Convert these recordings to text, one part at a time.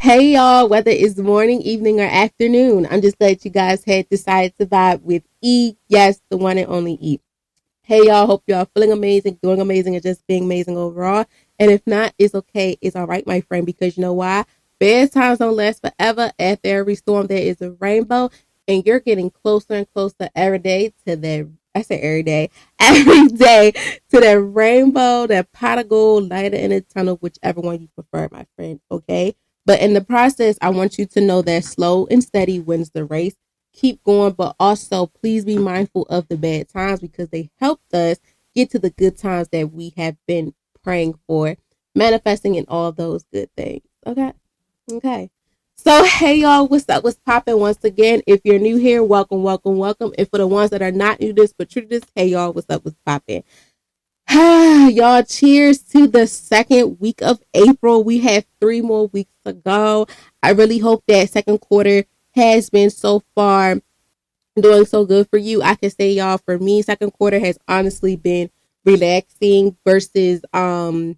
Hey y'all, whether it's morning, evening, or afternoon, I'm just glad you guys had decided to vibe with E. Yes, the one and only E. Hey y'all, hope y'all feeling amazing, doing amazing, and just being amazing overall. And if not, it's okay. It's all right, my friend, because you know why? Bad times don't last forever. After every storm, there is a rainbow, and you're getting closer and closer every day to that. I say every day, every day to that rainbow, that pot of gold, lighter in the tunnel, whichever one you prefer, my friend. Okay. But in the process, I want you to know that slow and steady wins the race. Keep going, but also please be mindful of the bad times because they helped us get to the good times that we have been praying for, manifesting in all those good things. Okay. Okay. So, hey y'all, what's up? What's popping? Once again, if you're new here, welcome, welcome, welcome. And for the ones that are not new to this but true to this, hey y'all, what's up? What's popping? Y'all, cheers to the second week of April. We have 3 more weeks to go. I really hope that second quarter has been so far doing so good for you. I can say, y'all, for me, second quarter has honestly been relaxing versus how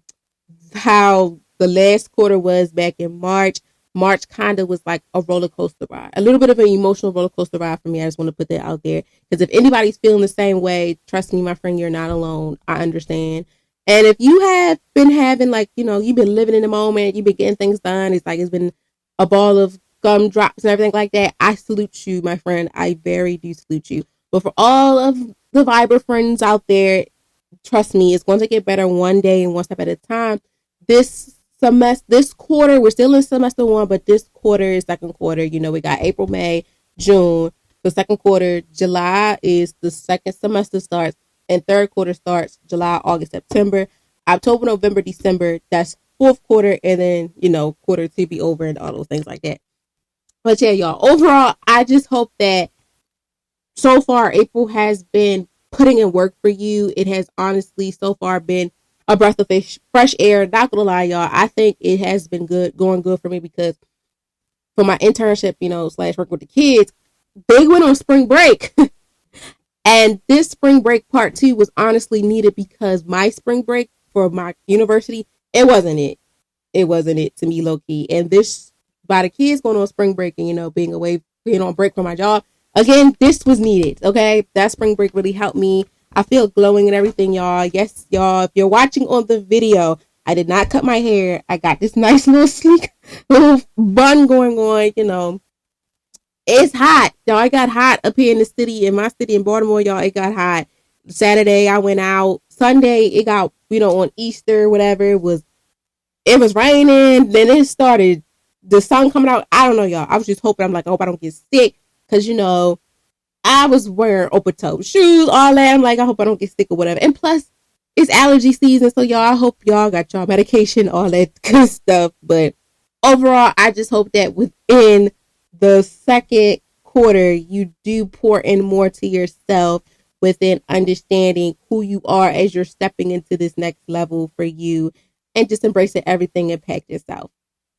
the last quarter was back in March. March kind of was like a roller coaster ride, a little bit of an emotional roller coaster ride for me. I just want to put that out there because if anybody's feeling the same way, trust me, my friend, you're not alone. I understand. And if you have been having like, you've been living in the moment, you've been getting things done, it's like it's been a ball of gumdrops and everything like that. I salute you, my friend. I very do salute you. But for all of the Viber friends out there, trust me, it's going to get better one day and one step at a time. This quarter, we're still in semester one, but this quarter is second quarter. We got April, May, June. The second quarter, July is the second semester starts, and third quarter starts July, August, September, October, November, December. That's fourth quarter, and then quarter to be over and all those things like that. But yeah, y'all. Overall, I just hope that so far April has been putting in work for you. It has honestly so far been a breath of fresh air. Not gonna lie, y'all. I think it has been going good for me because for my internship, slash work with the kids, they went on spring break. And this spring break part two was honestly needed because my spring break for my university, it wasn't it. It wasn't it to me, low key. And this, by the kids going on spring break and, being away, being on break from my job, again, this was needed. Okay. That spring break really helped me. I feel glowing and everything, y'all. Yes, y'all. If you're watching on the video, I did not cut my hair. I got this nice little sleek little bun going on. It's hot. Y'all, it got hot up here in my city in Baltimore, y'all. It got hot. Saturday, I went out. Sunday, it got, on Easter, whatever. It was raining. Then it started the sun coming out. I don't know, y'all. I was just hoping. I'm like, I hope I don't get sick. Because, I was wearing open toe shoes, all that. I'm like, I hope I don't get sick or whatever. And plus, it's allergy season. So, y'all, I hope y'all got y'all medication, all that good stuff. But overall, I just hope that within the second quarter, you do pour in more to yourself within understanding who you are as you're stepping into this next level for you and just embracing everything and pack yourself.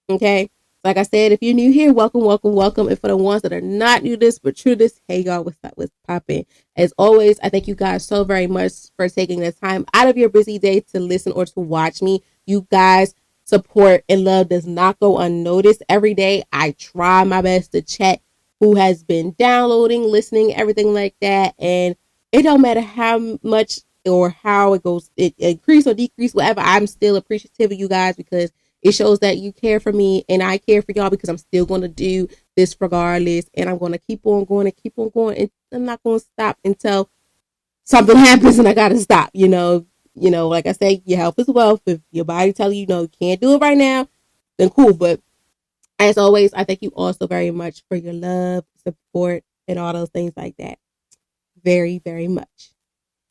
Okay. Like I said, if you're new here, welcome, welcome, welcome. And for the ones that are not new to this, but true to this, hey y'all, what's up? What's popping? As always, I thank you guys so very much for taking the time out of your busy day to listen or to watch me. You guys support and love does not go unnoticed. Every day I try my best to check who has been downloading, listening, everything like that. And it don't matter how much or how it goes, it increase or decrease, whatever. I'm still appreciative of you guys because it shows that you care for me and I care for y'all because I'm still going to do this regardless. And I'm going to keep on going and keep on going. And I'm not going to stop until something happens and I got to stop, like I say, your health is wealth. If your body tells you, you can't do it right now, then cool. But as always, I thank you all so very much for your love, support, and all those things like that. Very, very much.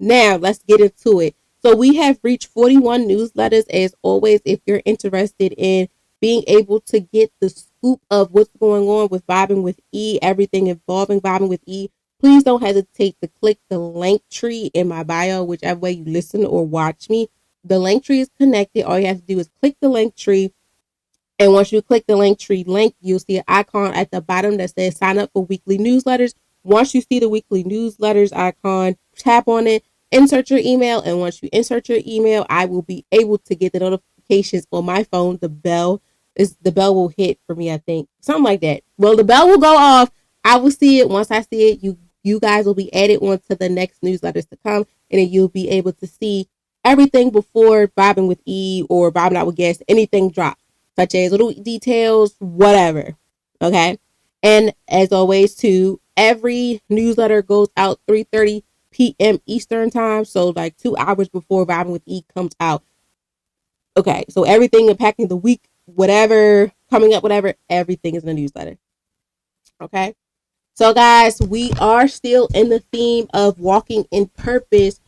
Now, let's get into it. So we have reached 41 newsletters. As always, if you're interested in being able to get the scoop of what's going on with Vibing with E, everything involving Vibing with E, please don't hesitate to click the link tree in my bio, whichever way you listen or watch me. The link tree is connected. All you have to do is click the link tree. And once you click the link tree link, you'll see an icon at the bottom that says sign up for weekly newsletters. Once you see the weekly newsletters icon, tap on it, insert your email. And once you insert your email, I will be able to get the notifications on my phone, the bell It's the bell will hit for me, I think. Something like that. Well, the bell will go off. I will see it. Once I see it, you guys will be added on to the next newsletters to come, and then you'll be able to see everything before Bobbing with E or Bobbing Out with Guests, anything drop, such as little details, whatever. Okay. And as always, too, every newsletter goes out 3:30 p.m. Eastern time. So like 2 hours before Bobbing with E comes out. Okay. So everything impacting the week, whatever, coming up, whatever, everything is in the newsletter. Okay. So guys, we are still in the theme of walking in purpose,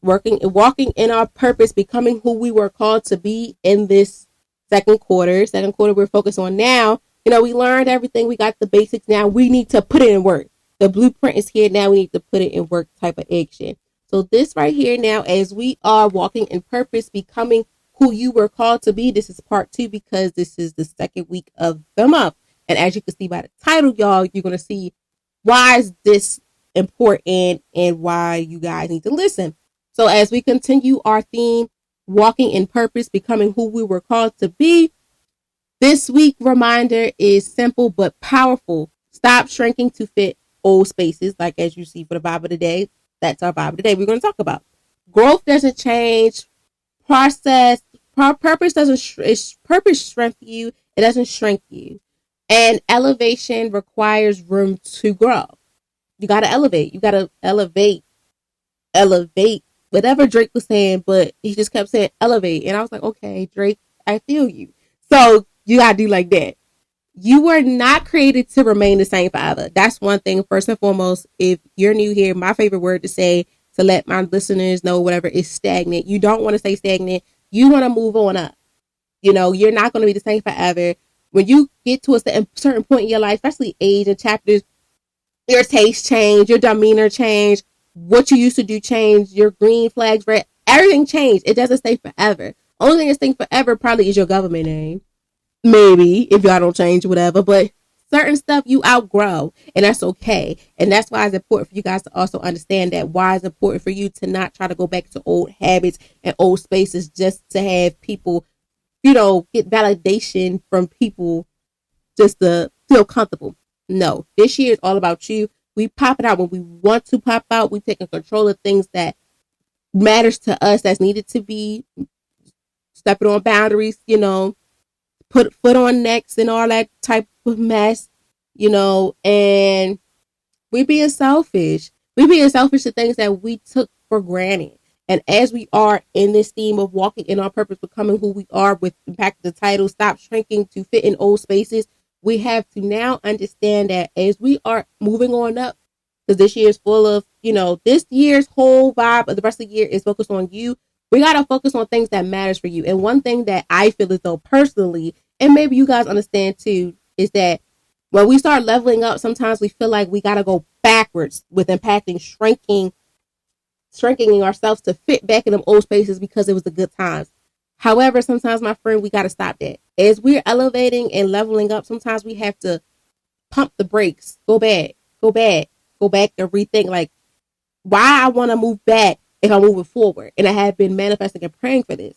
walking in our purpose, becoming who we were called to be in this second quarter. Second quarter we're focused on now. We learned everything. We got the basics now. We need to put it in work. The blueprint is here now. We need to put it in work type of action. So this right here now, as we are walking in purpose, becoming who you were called to be, this is part 2 because this is the second week of the month. And as you can see by the title, y'all, you're going to see why is this important and why you guys need to listen. So as we continue our theme, walking in purpose, becoming who we were called to be, this week reminder is simple but powerful. Stop shrinking to fit old spaces, like as you see for the Bible today. That's our Bible today. We're going to talk about growth doesn't change, purpose doesn't purpose strengthen you. It doesn't shrink you, and elevation requires room to grow. You got to elevate. You got to elevate. Whatever Drake was saying, but he just kept saying elevate, and I was like, okay, Drake, I feel you. So you gotta do like that. You were not created to remain the same forever. That's one thing. First and foremost, if you're new here, my favorite word to say to let my listeners know whatever is stagnant. You don't want to stay stagnant. You want to move on up. You're not going to be the same forever. When you get to a certain point in your life, especially age and chapters, your taste change, your demeanor change, what you used to do change, your green flags, red, everything changed. It doesn't stay forever. Only thing that stays forever probably is your government name. Maybe if y'all don't change whatever, but certain stuff you outgrow, and that's okay. And that's why it's important for you guys to also understand that why it's important for you to not try to go back to old habits and old spaces just to have people, get validation from people just to feel comfortable. No, this year is all about you. We pop it out when we want to pop out. We taking control of things that matters to us, that's needed to be stepping on boundaries, put foot on necks and all that type of mess, and we being selfish. We being selfish to things that we took for granted. And as we are in this theme of walking in our purpose, becoming who we are with impact the title, stop shrinking to fit in old spaces, we have to now understand that as we are moving on up, because this year is full of, this year's whole vibe of the rest of the year is focused on you. We got to focus on things that matters for you. And one thing that I feel as though personally, and maybe you guys understand too, is that when we start leveling up, sometimes we feel like we got to go backwards with impacting, shrinking ourselves to fit back in them old spaces because it was the good times. However, sometimes, my friend, we got to stop that. As we're elevating and leveling up, sometimes we have to pump the brakes, go back and rethink, like, why I want to move back if I'm moving forward. And I have been manifesting and praying for this.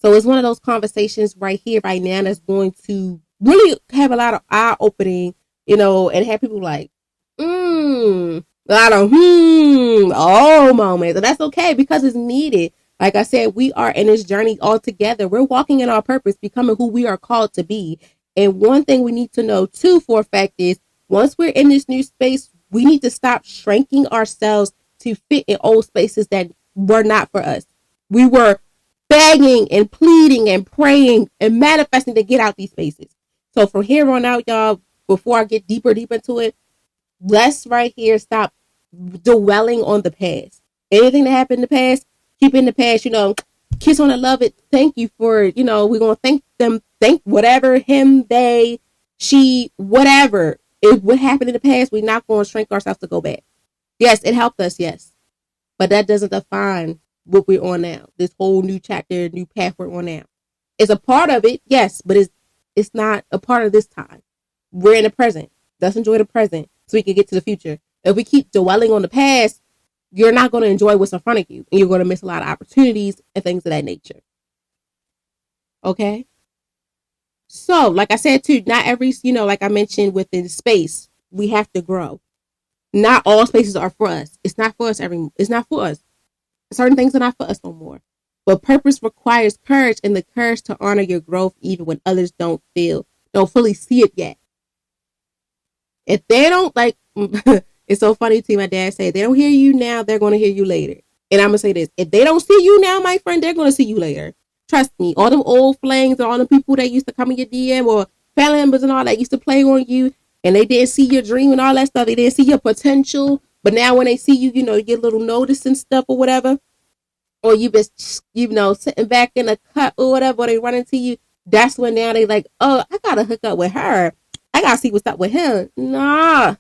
So it's one of those conversations right here, right now, that's going to really have a lot of eye opening, and have people like, a lot of oh moments. And that's okay because it's needed. Like I said, we are in this journey all together. We're walking in our purpose, becoming who we are called to be. And one thing we need to know too for a fact is once we're in this new space, we need to stop shrinking ourselves to fit in old spaces that were not for us. We were begging and pleading and praying and manifesting to get out these spaces. So from here on out, y'all, before I get deeper into it, let's right here stop dwelling on the past. Anything that happened in the past, keep in the past, kiss on it, love it. Thank you for, we're going to thank them, thank whatever, him, they, she, whatever. If what happened in the past, we're not going to shrink ourselves to go back. Yes, it helped us, yes. But that doesn't define what we're on now. This whole new chapter, new path we're on now. It's a part of it, yes, but it's not a part of this time. We're in the present. Let's enjoy the present so we can get to the future. If we keep dwelling on the past, you're not going to enjoy what's in front of you. And you're going to miss a lot of opportunities and things of that nature. Okay? So, like I said too, not every, like I mentioned within space, we have to grow. Not all spaces are for us. It's not for us it's not for us. Certain things are not for us no more. But purpose requires courage and the courage to honor your growth even when others don't fully see it yet. If they don't like, it's so funny to me. My dad said, they don't hear you now, they're going to hear you later. And I'm going to say this, if they don't see you now, my friend, they're going to see you later. Trust me, all them old flames or all the people that used to come in your DM or family members and all that used to play on you and they didn't see your dream and all that stuff. They didn't see your potential. But now when they see you, you get a little notice and stuff or whatever, or you been, sitting back in a cut or whatever, or they run into you, that's when now they like, oh, I got to hook up with her. I got to see what's up with him. Nah,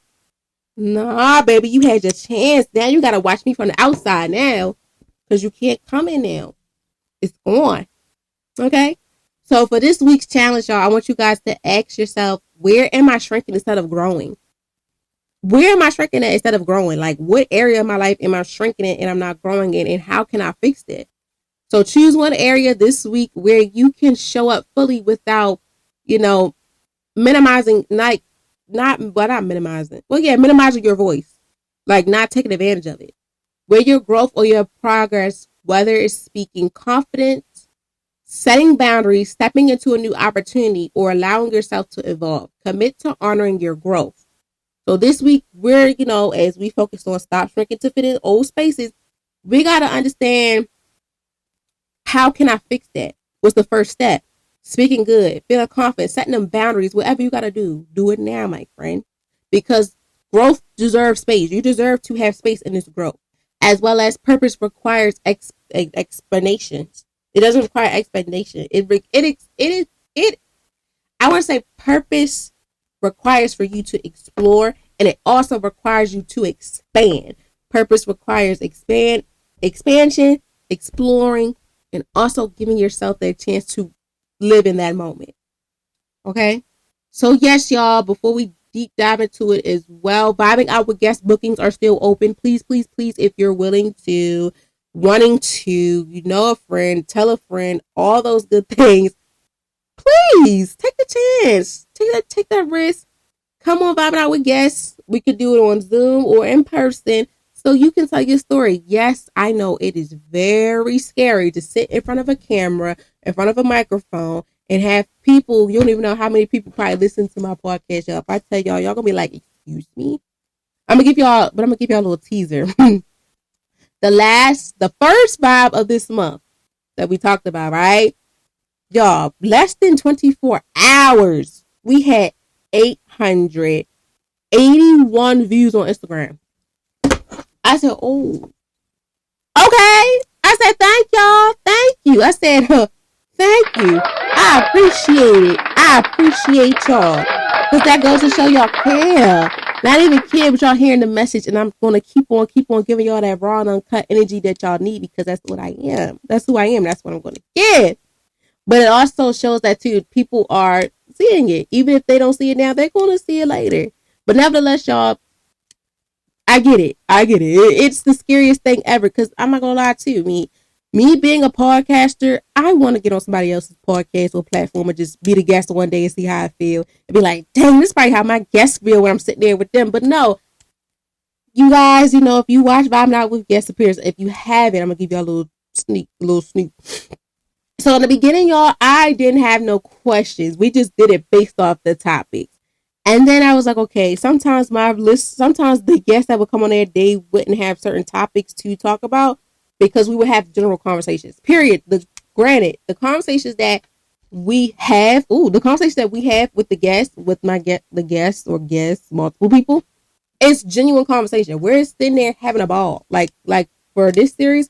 baby, you had your chance. Now you got to watch me from the outside now because you can't come in now. It's on. Okay? So for this week's challenge, y'all, I want you guys to ask yourself, where am I shrinking instead of growing? Where am I shrinking at instead of growing? Like, what area of my life am I shrinking in and I'm not growing in? And how can I fix it? So choose one area this week where you can show up fully without, minimizing, not minimizing. Well, yeah, minimizing your voice. Like, not taking advantage of it. Where your growth or your progress, whether it's speaking confidence, setting boundaries, stepping into a new opportunity, or allowing yourself to evolve. Commit to honoring your growth. So this week, we're, as we focus on stop shrinking to fit in old spaces, we got to understand, how can I fix that? What's the first step? Speaking good, feeling confident, setting them boundaries, whatever you got to do it now, my friend. Because growth deserves space. You deserve to have space in this growth. As well as purpose requires explanations. It doesn't require explanation. I want to say purpose requires for you to explore, and it also requires you to expand. Purpose requires expansion, exploring, and also giving yourself that chance to live in that moment. Okay? So yes, y'all, before we deep dive into it as well, vibing out with guest bookings are still open. Please, please, please, if you're willing to, wanting to, a friend, tell a friend, all those good things, please take the chance. Take that risk. Come on, vibing out with guests. We could do it on Zoom or in person so you can tell your story. Yes, I know it is very scary to sit in front of a camera, in front of a microphone, and have people, you don't even know how many people probably listen to my podcast. Y'all. If I tell y'all going to be like, excuse me? I'm going to give y'all a little teaser. The first vibe of this month that we talked about, right? Y'all, less than 24 hours, we had 881 views on Instagram. I said, oh, okay. I said, thank y'all. Thank you. I said, thank you. I appreciate it. I appreciate y'all. Because that goes to show y'all care. Not even care, but y'all hearing the message. And I'm going to keep on giving y'all that raw and uncut energy that y'all need, because that's what I am. That's who I am. That's what I'm going to give. But it also shows that, too, people are seeing it. Even if they don't see it now, they're going to see it later. But nevertheless, y'all, I get it. It's the scariest thing ever, because I'm not going to lie to me being a podcaster, I want to get on somebody else's podcast or platform and just be the guest one day and see how I feel. And be like, dang, this is probably how my guests feel when I'm sitting there with them. But no, you guys, if you watch Vibing Out with Guest Appearance, if you haven't, I'm going to give y'all a little sneak. So in the beginning, y'all, I didn't have no questions. We just did it based off the topics. And then I was like, okay, sometimes the guests that would come on there, they wouldn't have certain topics to talk about because we would have general conversations. Period. Granted, the conversations that we have with the guests, the guests, multiple people, it's genuine conversation. We're sitting there having a ball. Like for this series,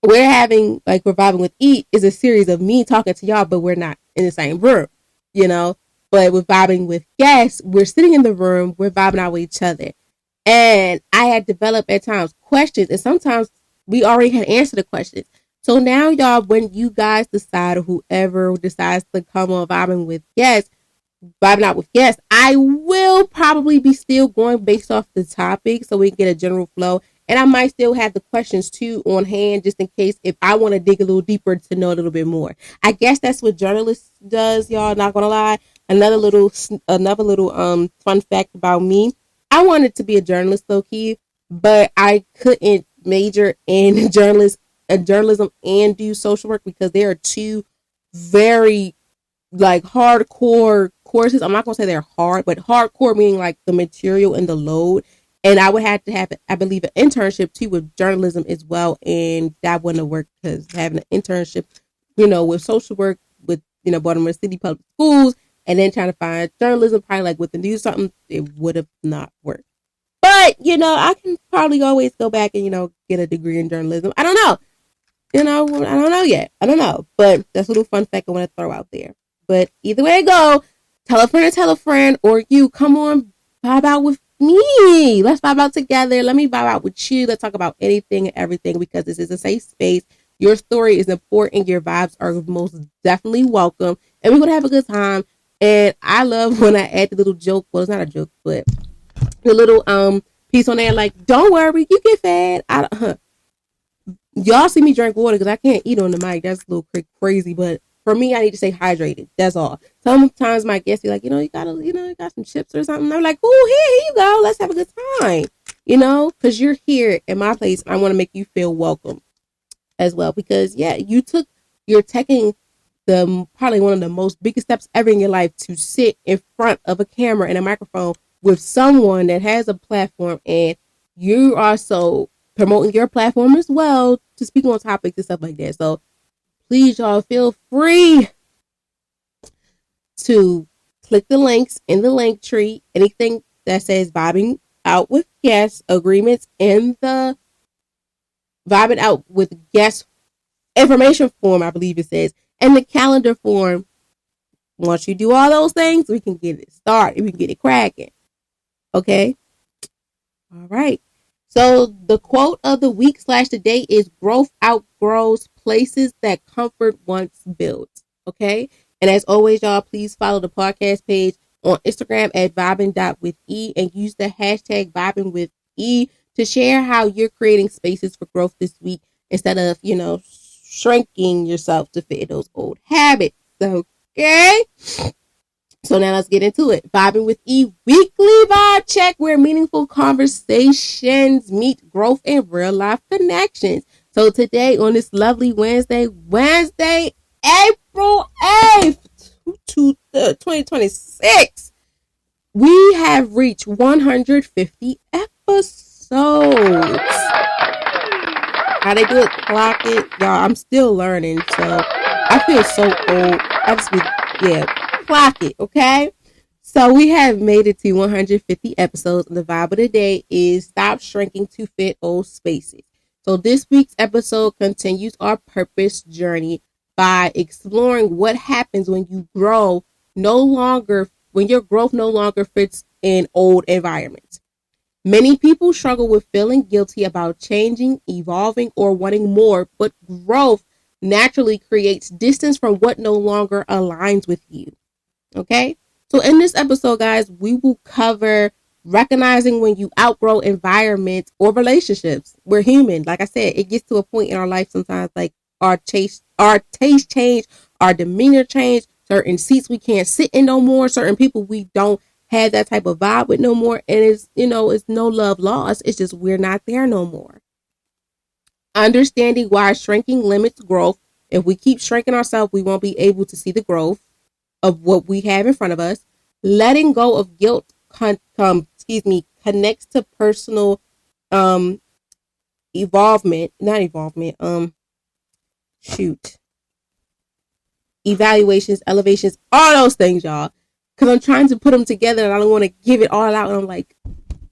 we're having, like, we're vibing with Eat is a series of me talking to y'all, but we're not in the same room, But with vibing with guests, we're sitting in the room, we're vibing out with each other. And I had developed at times questions, and sometimes we already had answered the questions. So now, y'all, when you guys decide, or whoever decides to come on vibing out with guests, I will probably be still going based off the topic so we can get a general flow. And I might still have the questions too on hand just in case if I want to dig a little deeper to know a little bit more. I guess that's what journalists does, y'all, not gonna lie. Another little fun fact about me. I wanted to be a journalist low key, but I couldn't major in journalism and do social work because there are two very like hardcore courses. I'm not gonna say they're hard, but hardcore meaning like the material and the load. And I would have to have, I believe, an internship too with journalism as well, and that wouldn't have worked because having an internship, with social work with Baltimore City Public Schools, and then trying to find journalism probably like with the news something, it would have not worked. But I can probably always go back and get a degree in journalism. I don't know. I don't know yet. I don't know. But that's a little fun fact I want to throw out there. But either way I go, tell a friend, or you come on, vibe out with me. Let's vibe out together. Let me vibe out with you. Let's talk about anything and everything because this is a safe space. Your story is important. Your vibes are most definitely welcome. And we're going to have a good time. And I love when I add the little joke. Well, it's not a joke, but the little piece on there like, don't worry, you get fed. Y'all see me drink water because I can't eat on the mic. That's a little crazy, but for me, I need to stay hydrated. That's all. Sometimes my guests be like, you got some chips or something. I'm like, oh, here you go. Let's have a good time. Because you're here in my place. I want to make you feel welcome as well. Because you're taking probably one of the most biggest steps ever in your life to sit in front of a camera and a microphone with someone that has a platform, and you are so promoting your platform as well to speak on topics and stuff like that. So please, y'all, feel free to click the links in the link tree. Anything that says vibing out with guest agreements in the vibing out with guest information form, I believe it says, and the calendar form. Once you do all those things, we can get it started. We can get it cracking. Okay? All right. So the quote of the week / the day is growth outgrows places that comfort once built. Okay. And as always, y'all, please follow the podcast page on Instagram at vibing.with.e and use the hashtag vibingwithe to share how you're creating spaces for growth this week instead of, shrinking yourself to fit those old habits. Okay. So now let's get into it. Vibing with E weekly vibe check where meaningful conversations meet growth and real life connections. So today on this lovely Wednesday, April 8th, 2026, we have reached 150 episodes. How they do it, clock it. Y'all, I'm still learning, so I feel so old. Clock it, okay? So we have made it to 150 episodes, and the vibe of the day is stop shrinking to fit old spaces. So this week's episode continues our purpose journey by exploring what happens when your growth no longer fits in old environments. Many people struggle with feeling guilty about changing, evolving, or wanting more, but growth naturally creates distance from what no longer aligns with you. Okay? So in this episode, guys, we will cover recognizing when you outgrow environments or relationships. We're human. Like I said, it gets to a point in our life sometimes like our taste change, our demeanor change, certain seats we can't sit in no more, certain people we don't have that type of vibe with no more. And it's no love lost. It's just we're not there no more. Understanding why shrinking limits growth. If we keep shrinking ourselves, we won't be able to see the growth of what we have in front of us. Letting go of guilt connects to personal evaluations, elevations, all those things, y'all, because I'm trying to put them together and I don't want to give it all out, and I'm like,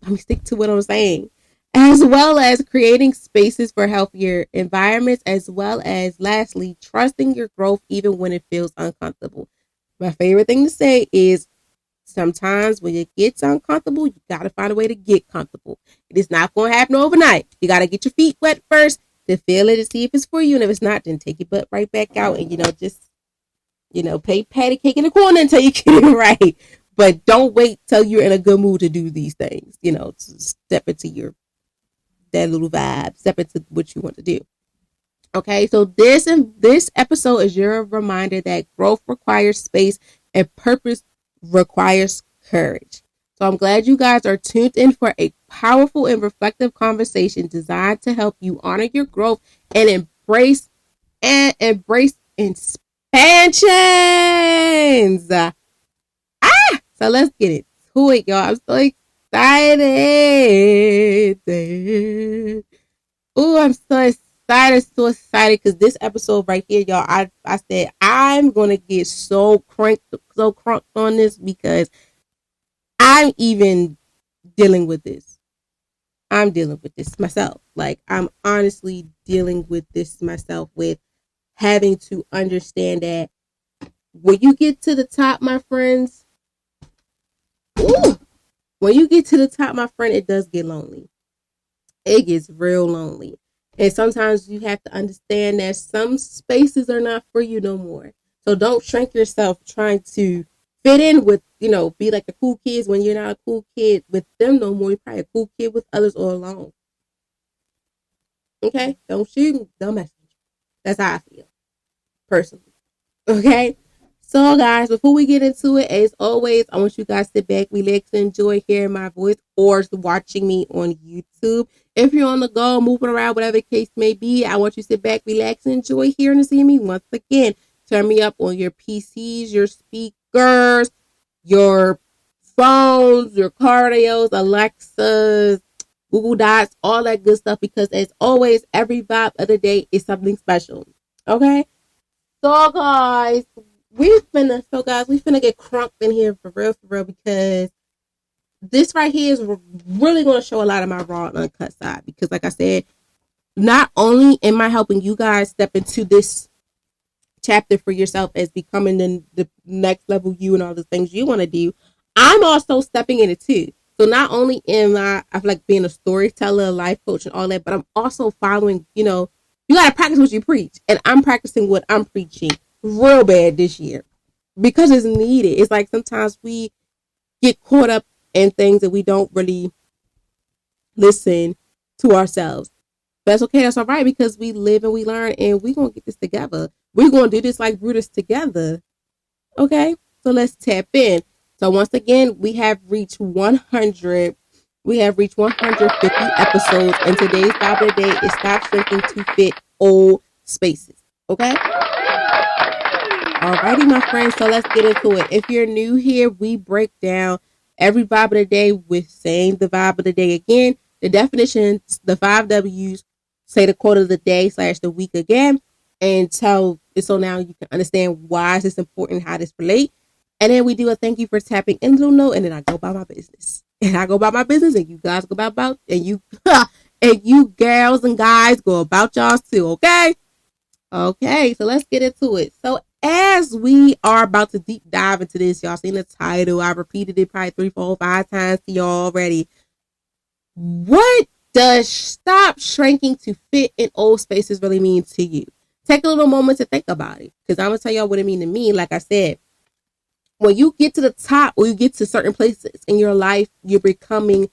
let me stick to what I'm saying, as well as creating spaces for healthier environments, as well as lastly trusting your growth even when it feels uncomfortable. My favorite thing to say is sometimes when it gets uncomfortable, you got to find a way to get comfortable. It is not going to happen overnight. You got to get your feet wet first to feel it and see if it's for you. And if it's not, then take your butt right back out and, just, play patty cake in the corner until you get it right. But don't wait till you're in a good mood to do these things, to step into your that little vibe, step into what you want to do. Okay, so this episode is your reminder that growth requires space and purpose requires courage. So I'm glad you guys are tuned in for a powerful and reflective conversation designed to help you honor your growth and embrace expansions. So let's get it to it, y'all. I'm so excited. Oh, I'm so excited because this episode right here, y'all, I said I'm gonna get so crunked on this because I'm even dealing with this. I'm dealing with this myself. Like I'm honestly dealing with this myself with having to understand that when you get to the top, my friends, ooh, when you get to the top, my friend, it does get lonely. It gets real lonely. And sometimes you have to understand that some spaces are not for you no more. So don't shrink yourself trying to fit in with, be like the cool kids when you're not a cool kid with them no more. You're probably a cool kid with others or alone. Okay? Don't shoot, don't mess with you. That's how I feel, personally. Okay? So, guys, before we get into it, as always, I want you guys to sit back, relax, and enjoy hearing my voice or watching me on YouTube. If you're on the go, moving around, whatever the case may be, I want you to sit back, relax, and enjoy hearing and seeing me once again. Turn me up on your PCs, your speakers, your phones, your cardios, Alexas, Google Dots, all that good stuff, because as always, every vibe of the day is something special. Okay? So, guys, we finna get crunked in here for real, because this right here is really going to show a lot of my raw and uncut side. Because, like I said, not only am I helping you guys step into this chapter for yourself as becoming the next level you and all the things you want to do, I'm also stepping in it too. So not only am I feel like being a storyteller, a life coach, and all that, but I'm also following. You got to practice what you preach, and I'm practicing what I'm preaching real bad this year because it's needed. It's like sometimes we get caught up in things that we don't really listen to ourselves. That's okay. That's all right, because we live and we learn, and we're going to get this together. We're going to do this like Brutus together. Okay? So let's tap in. So once again, we have reached 100. We have reached 150 episodes, and today's Bible day is Stop Shrinking to Fit Old Spaces. Okay? Alrighty, my friends. So let's get into it. If you're new here, we break down every vibe of the day with saying the vibe of the day again, the definitions, the 5 W's, say the quote of the day / the week again, and so now you can understand why is this important, how this relate. And then we do a thank you for tapping in little note, and then I go about my business. And I go about my business, and you guys go about and you and you girls and guys go about y'all too, okay? Okay, so let's get into it. So as we are about to deep dive into this, y'all seen the title. I repeated it probably 3, 4, 5 times to y'all already. What does stop shrinking to fit in old spaces really mean to you? Take a little moment to think about it, because I'm going to tell y'all what it means to me. Like I said, when you get to the top or you get to certain places in your life, you're becoming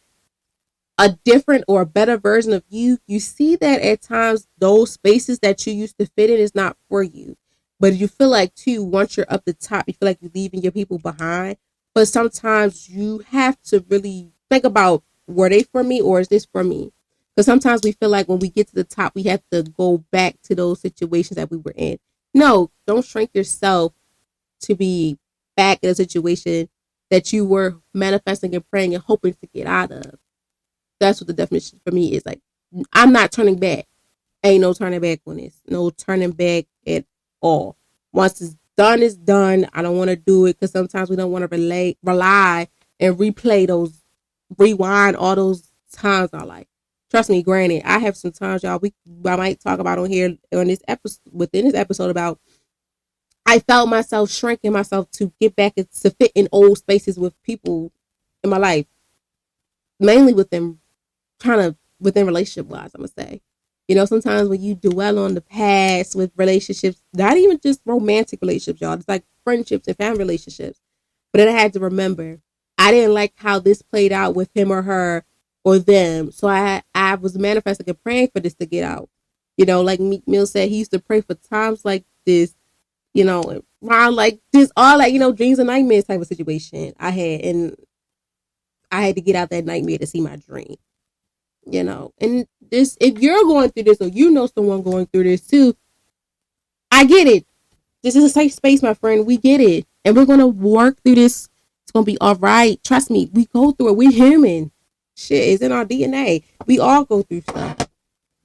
a different or a better version of you. You see that at times those spaces that you used to fit in is not for you. But you feel like too, once you're up the top, you feel like you're leaving your people behind. But sometimes you have to really think about, were they for me or is this for me? Because sometimes we feel like when we get to the top, we have to go back to those situations that we were in. No, don't shrink yourself to be back in a situation that you were manifesting and praying and hoping to get out of. That's what the definition for me is. Like, I'm not turning back. Ain't no turning back on this. No turning back at all. Once it's done, it's done. I don't want to do it because sometimes we don't want to rely and rewind all those times in our life. Trust me, granted, I have some times, y'all, I might talk about on here on this episode, within this episode, about I felt myself shrinking myself to get back to fit in old spaces with people in my life, mainly within relationship wise, I'm gonna say. Sometimes when you dwell on the past with relationships, not even just romantic relationships, y'all, it's like friendships and family relationships. But then I had to remember, I didn't like how this played out with him or her or them. So I was manifesting and praying for this to get out. Like Meek Mill said, he used to pray for times like this, around like this, all like, dreams and nightmares type of situation I had. And I had to get out that nightmare to see my dream, And this, if you're going through this or someone going through this too, I get it. This is a safe space, my friend. We get it. And we're going to work through this. It's going to be all right. Trust me. We go through it. We're human. Shit is in our DNA. We all go through stuff.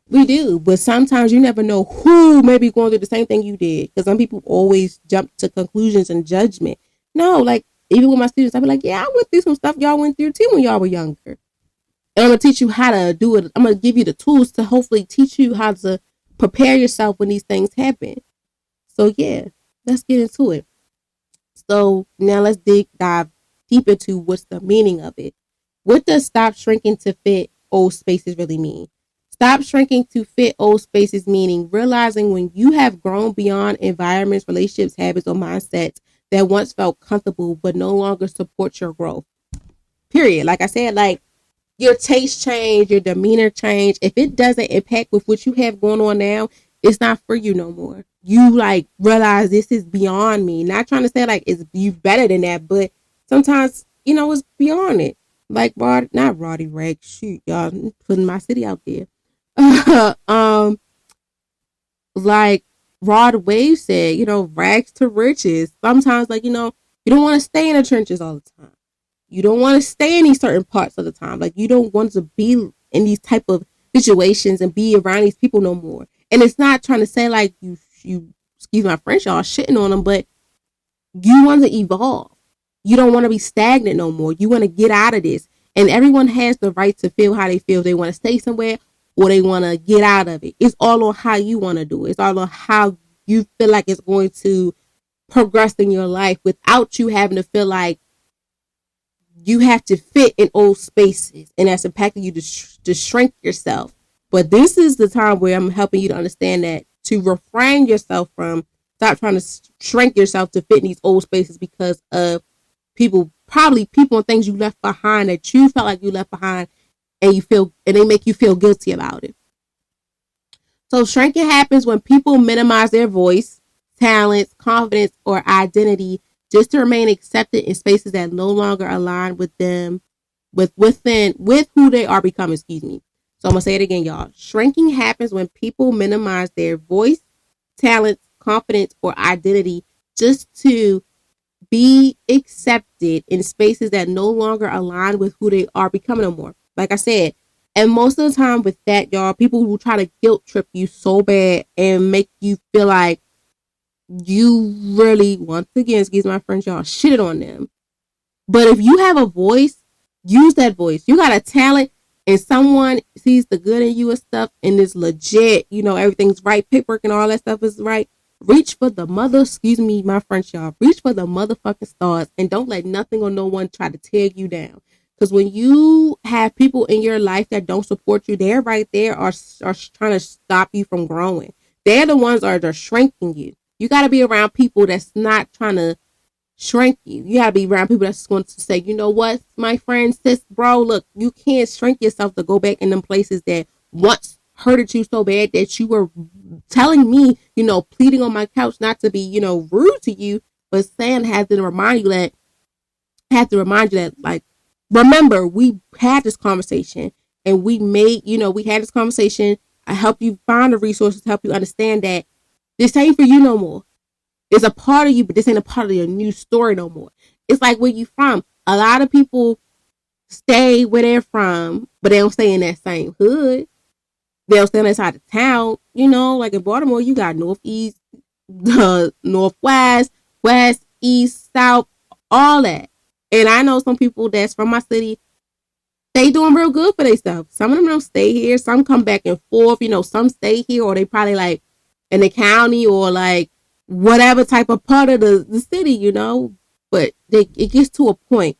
We do. But sometimes you never know who may be going through the same thing you did. Because some people always jump to conclusions and judgment. No, like, even with my students, I'll be like, yeah, I went through some stuff y'all went through too when y'all were younger. And I'm going to teach you how to do it. I'm going to give you the tools to hopefully teach you how to prepare yourself when these things happen. So yeah, let's get into it. So now let's dive deep into what's the meaning of it. What does stop shrinking to fit old spaces really mean? Stop shrinking to fit old spaces meaning realizing when you have grown beyond environments, relationships, habits, or mindsets that once felt comfortable but no longer support your growth. Period. Like I said, like your taste change, your demeanor change. If it doesn't impact with what you have going on now, it's not for you no more. You like realize this is beyond me. Not trying to say like it's you better than that, but sometimes it's beyond it. Like not Roddy Rag. Shoot, y'all, putting my city out there. Like Rod Wave said, rags to riches. Sometimes, like you don't want to stay in the trenches all the time. You don't want to stay in these certain parts of the time. Like you don't want to be in these type of situations and be around these people no more. And it's not trying to say like you excuse my French, y'all shitting on them, but you want to evolve. You don't want to be stagnant no more. You want to get out of this. And everyone has the right to feel how they feel. They want to stay somewhere or they want to get out of it. It's all on how you want to do it. It's all on how you feel like it's going to progress in your life without you having to feel like you have to fit in old spaces and that's impacting you to shrink yourself. But this is the time where I'm helping you to understand that to refrain yourself from stop trying to shrink yourself to fit in these old spaces because of people and things you left behind that you felt like you left behind and they make you feel guilty about it. So shrinking happens when people minimize their voice, talents, confidence, or identity just to remain accepted in spaces that no longer align with them, with who they are becoming, excuse me. So I'm going to say it again, y'all. Shrinking happens when people minimize their voice, talents, confidence, or identity just to be accepted in spaces that no longer align with who they are becoming no more. Like I said, and most of the time with that, y'all, people will try to guilt trip you so bad and make you feel like you really, once again, excuse my French, y'all, shitted on them. But if you have a voice, use that voice. You got a talent and someone sees the good in you and stuff and is legit, everything's right, paperwork and all that stuff is right. Reach for the excuse me, my French, y'all. Reach for the motherfucking stars and don't let nothing or no one try to tear you down. Because when you have people in your life that don't support you, they're right there are trying to stop you from growing. They're the ones that are shrinking you. You got to be around people that's not trying to shrink you. You got to be around people that's going to say, you know what, my friend, sis, bro, look, you can't shrink yourself to go back in them places that once hurted you so bad that you were telling me, pleading on my couch not to be, rude to you, but saying have to remind you that, like, remember, we had this conversation and we had this conversation. I helped you find the resources to help you understand that this ain't for you no more. It's a part of you, but this ain't a part of your new story no more. It's like where you from. A lot of people stay where they're from, but they don't stay in that same hood. They'll stay on that side of town. Like in Baltimore, you got northeast, northwest, west, east, south, all that. And I know some people that's from my city, they doing real good for themselves. Some of them don't stay here. Some come back and forth. Some stay here or they probably like in the county or like whatever type of part of the city, But it gets to a point.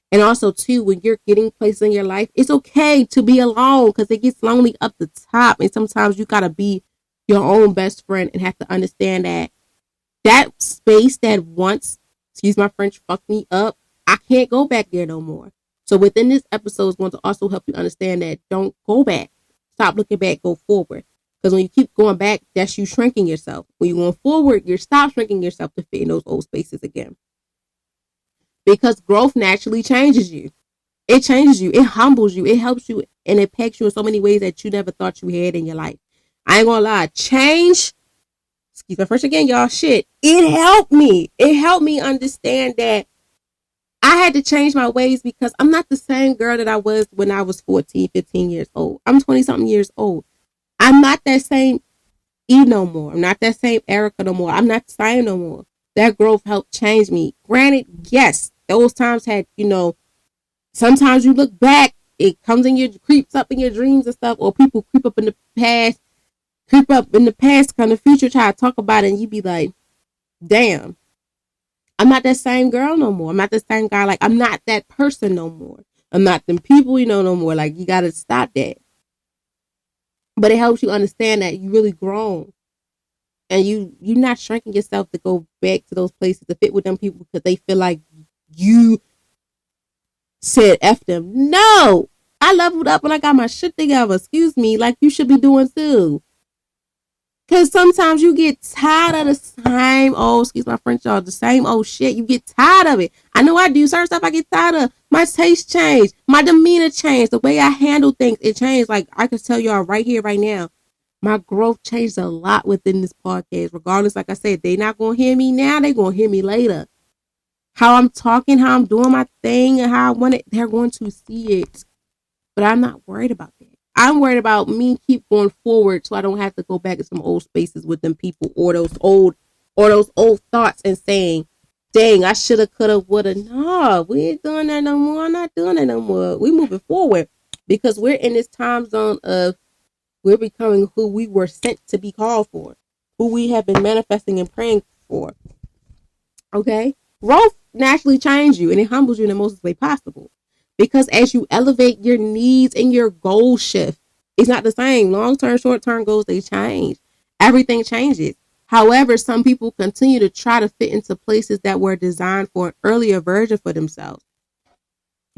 And also, too, when you're getting places in your life, it's okay to be alone because it gets lonely up the top. And sometimes you got to be your own best friend and have to understand that space that once, excuse my French, fucked me up, I can't go back there no more. So within this episode is going to also help you understand that don't go back. Stop looking back, go forward. Because when you keep going back, that's you shrinking yourself. When you're going forward, you're stop shrinking yourself to fit in those old spaces again. Because growth naturally changes you. It changes you. It humbles you. It helps you. And it impacts you in so many ways that you never thought you had in your life. I ain't gonna lie. Change, excuse my French again, y'all, shit. It helped me. It helped me understand that I had to change my ways because I'm not the same girl that I was when I was 14, 15 years old. I'm 20 something years old. I'm not that same E no more. I'm not that same Erica no more. I'm not the same no more. That growth helped change me. Granted, yes, those times had, sometimes you look back, it comes in your, creeps up in your dreams and stuff, or people creep up in the past, kind of future, try to talk about it, and you be like, damn, I'm not that same girl no more. I'm not the same guy. Like, I'm not that person no more. I'm not them people, no more. Like, you got to stop that. But it helps you understand that you really grown. And you're not shrinking yourself to go back to those places to fit with them people because they feel like you said F them. No! I leveled up and I got my shit together. Excuse me, like you should be doing too. Because sometimes you get tired of the same old, excuse my French, y'all, the same old shit. You get tired of it. I know I do. Certain stuff I get tired of. My taste changed. My demeanor changed. The way I handle things, it changed. Like, I can tell y'all right here, right now, my growth changed a lot within this podcast. Regardless, like I said, they not going to hear me now. They going to hear me later. How I'm talking, how I'm doing my thing, and how I want it, they're going to see it. But I'm not worried about that. I'm worried about me keep going forward so I don't have to go back to some old spaces with them people or those old thoughts and saying, dang, I shoulda, coulda, woulda. No, we ain't doing that no more. I'm not doing that no more. We moving forward because we're in this time zone of we're becoming who we were sent to be called for, who we have been manifesting and praying for. Okay? Growth naturally changes you and it humbles you in the most way possible. Because as you elevate, your needs and your goals shift. It's not the same. Long-term, short-term goals, they change. Everything changes. However, some people continue to try to fit into places that were designed for an earlier version for themselves.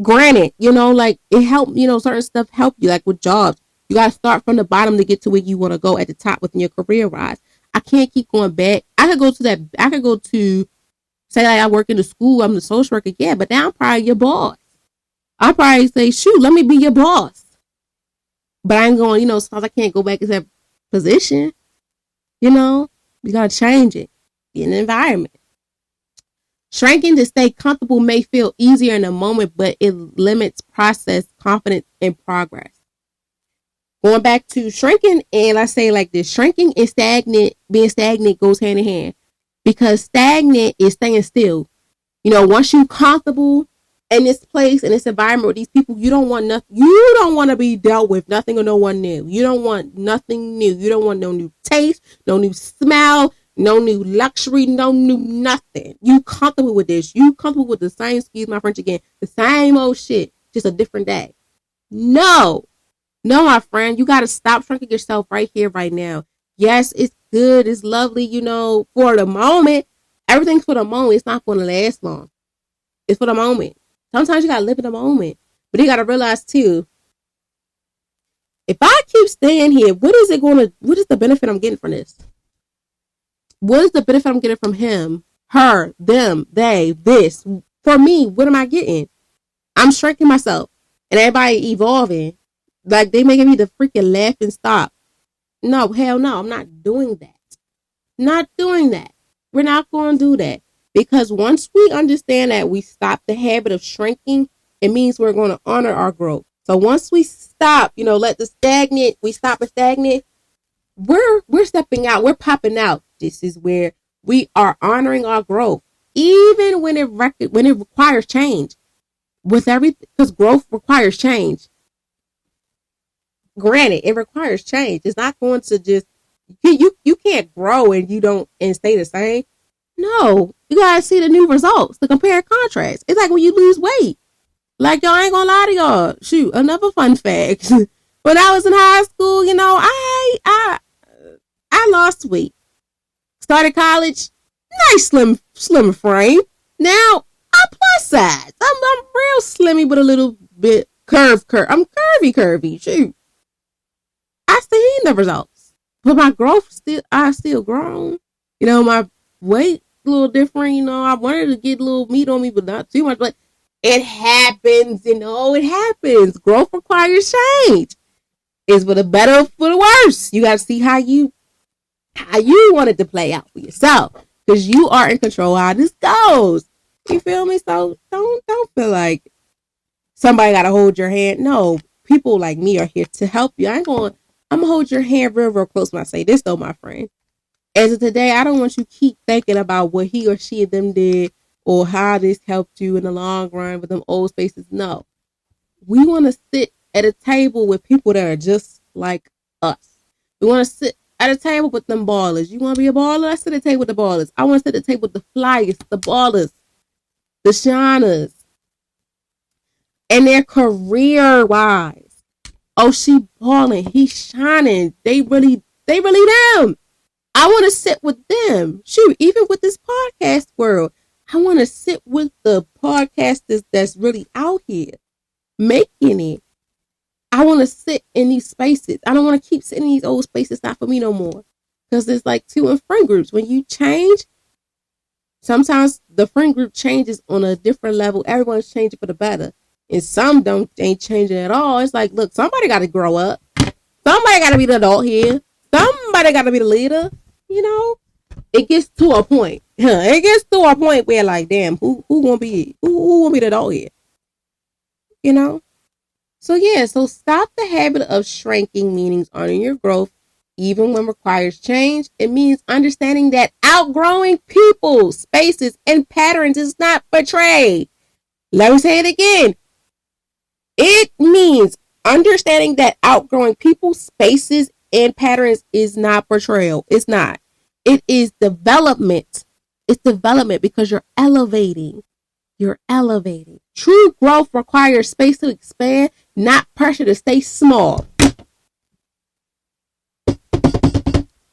Granted, like it helped, certain stuff help you, like with jobs. You got to start from the bottom to get to where you want to go at the top within your career rise. I can't keep going back. I could go to, say like I work in the school, I'm the social worker, yeah, but now I'm probably your boss. I'll probably say, shoot, let me be your boss. But I ain't going, sometimes I can't go back to that position. You got to change it in the environment. Shrinking to stay comfortable may feel easier in the moment, but it limits process, confidence, and progress. Going back to shrinking, and I say like this, shrinking and being stagnant goes hand in hand. Because stagnant is staying still. Once you're comfortable in this place, in this environment with these people, you don't want nothing. You don't want to be dealt with nothing or no one new. You don't want nothing new. You don't want no new taste, no new smell, no new luxury, no new nothing. You comfortable with this. You comfortable with the same, excuse my French again, the same old shit, just a different day. No, my friend, you got to stop shrinking yourself right here, right now. Yes, it's good. It's lovely, for the moment. Everything's for the moment. It's not going to last long. It's for the moment. Sometimes you got to live in the moment. But you got to realize, too, if I keep staying here, what is the benefit I'm getting from this? What is the benefit I'm getting from him, her, them, they, this? For me, what am I getting? I'm shrinking myself. And everybody evolving. Like, they making me the freaking laugh and stop. No, hell no, I'm not doing that. Not doing that. We're not going to do that. Because once we understand that we stop the habit of shrinking, it means we're going to honor our growth. So once we stop, let the stagnant, we stop the stagnant, we're stepping out, we're popping out. This is where we are honoring our growth, even when it requires change. With everything, because growth requires change. Granted, it requires change. It's not going to just you can't grow and stay the same. No, you gotta see the new results, the compare contrast. It's like when you lose weight. Like, y'all, ain't gonna lie to y'all. Shoot, another fun fact. When I was in high school, I lost weight. Started college, nice slim frame. Now I'm plus size. I'm real slimmy, but a little bit curve. I'm curvy. Shoot, I seen the results, but my growth I still grown. My weight a little different. I wanted to get a little meat on me, but not too much. But it happens. It happens. Growth requires change. It's for the better or for the worse. You got to see how you want it to play out for yourself, because you are in control of how this goes. You feel me? So don't feel like somebody got to hold your hand. No, people like me are here to help you. I'm gonna hold your hand real close when I say this, though, my friend. As of today, I don't want you to keep thinking about what he or she of them did or how this helped you in the long run with them old spaces. No, we want to sit at a table with people that are just like us. We want to sit at a table with them ballers. You want to be a baller? I sit at a table with the ballers. I want to sit at a table with the flyers, the ballers, the shiners, and their career wise. Oh, she balling, he's shining. They really them. I want to sit with them. Shoot, even with this podcast world, I want to sit with the podcasters that's really out here making it. I want to sit in these spaces. I don't want to keep sitting in these old spaces. Not for me no more. Because it's like two and friend groups. When you change, sometimes the friend group changes on a different level. Everyone's changing for the better. And some ain't changing at all. It's like, look, somebody got to grow up. Somebody got to be the adult here. Somebody got to be the leader. It gets to a point. It gets to a point where, like, damn, who gonna be the adult here? So stop the habit of shrinking, meaning honoring your growth, even when requires change. It means understanding that outgrowing people, spaces, and patterns is not betrayed. Let me say it again. It means understanding that outgrowing people, spaces, and patterns is not betrayal. It's not. It is development. It's development because you're elevating. You're elevating. True growth requires space to expand, not pressure to stay small.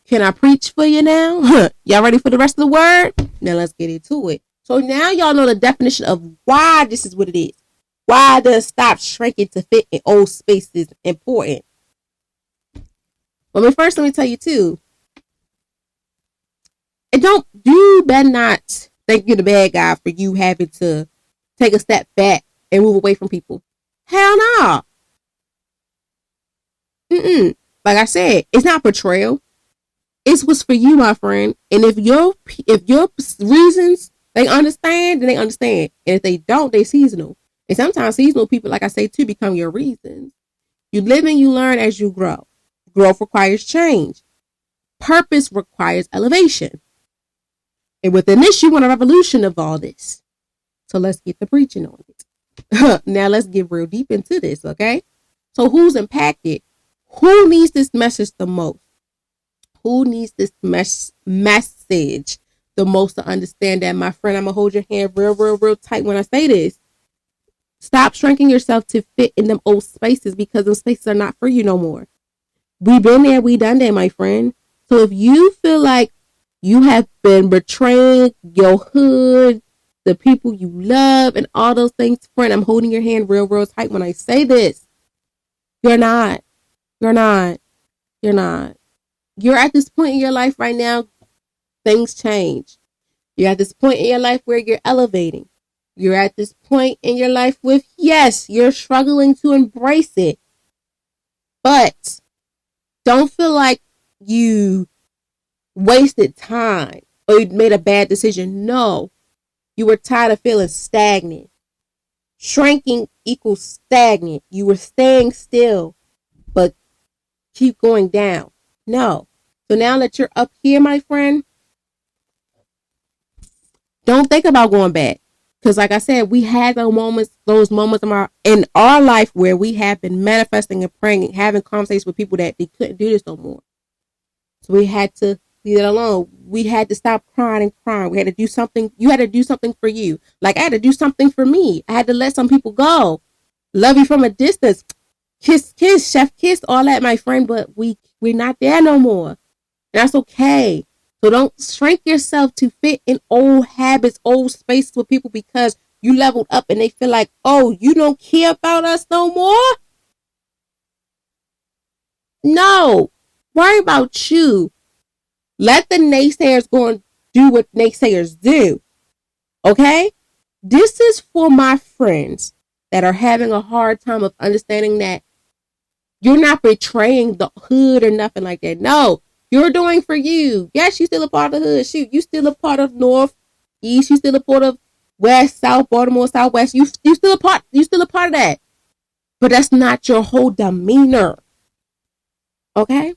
Can I preach for you now? Y'all ready for the rest of the word? Now let's get into it. So now y'all know the definition of why this is what it is. Why does stop shrinking to fit in old spaces important? Well, first let me tell you too. And you better not think you're the bad guy for you having to take a step back and move away from people. Hell no. Like I said, it's not betrayal. It's what's for you, my friend. And if your reasons they understand, then they understand. And if they don't, they seasonal. And sometimes seasonal people, like I say too, become your reasons. You live and you learn as you grow. Growth requires change. Purpose requires elevation. And within this, you want a revolution of all this. So let's get the preaching on it. Now let's get real deep into this, okay? So who's impacted? Who needs this message the most? Who needs this message the most to understand that, my friend? I'm going to hold your hand real tight when I say this. Stop shrinking yourself to fit in them old spaces, because those spaces are not for you no more. We've been there, we done that, my friend. So if you feel like you have been betraying your hood, the people you love, and all those things, friend, I'm holding your hand real tight when I say this. You're not. You're not. You're not. You're at this point in your life right now, things change. You're at this point in your life where you're elevating. You're at this point in your life with, yes, you're struggling to embrace it. But don't feel like you wasted time or you made a bad decision. No, you were tired of feeling stagnant. Shrinking equals stagnant. You were staying still, but keep going down. No. So now that you're up here, my friend, don't think about going back. Because like I said, we had those moments in our life where we have been manifesting and praying and having conversations with people that they couldn't do this no more. So we had to leave it alone. We had to stop crying. We had to do something. You had to do something for you. Like I had to do something for me. I had to let some people go. Love you from a distance. Kiss, chef kiss, all that, my friend. But we're not there no more. And that's okay. So don't shrink yourself to fit in old habits, old spaces with people, because you leveled up and they feel like, oh, you don't care about us no more? No. Worry about you. Let the naysayers go and do what naysayers do. Okay? This is for my friends that are having a hard time of understanding that you're not betraying the hood or nothing like that. No, you're doing for you. Yes, you still a part of the hood. Shoot, you still a part of North, East. You still a part of West, South, Baltimore, Southwest. You still a part. You still a part of that. But that's not your whole demeanor. Okay.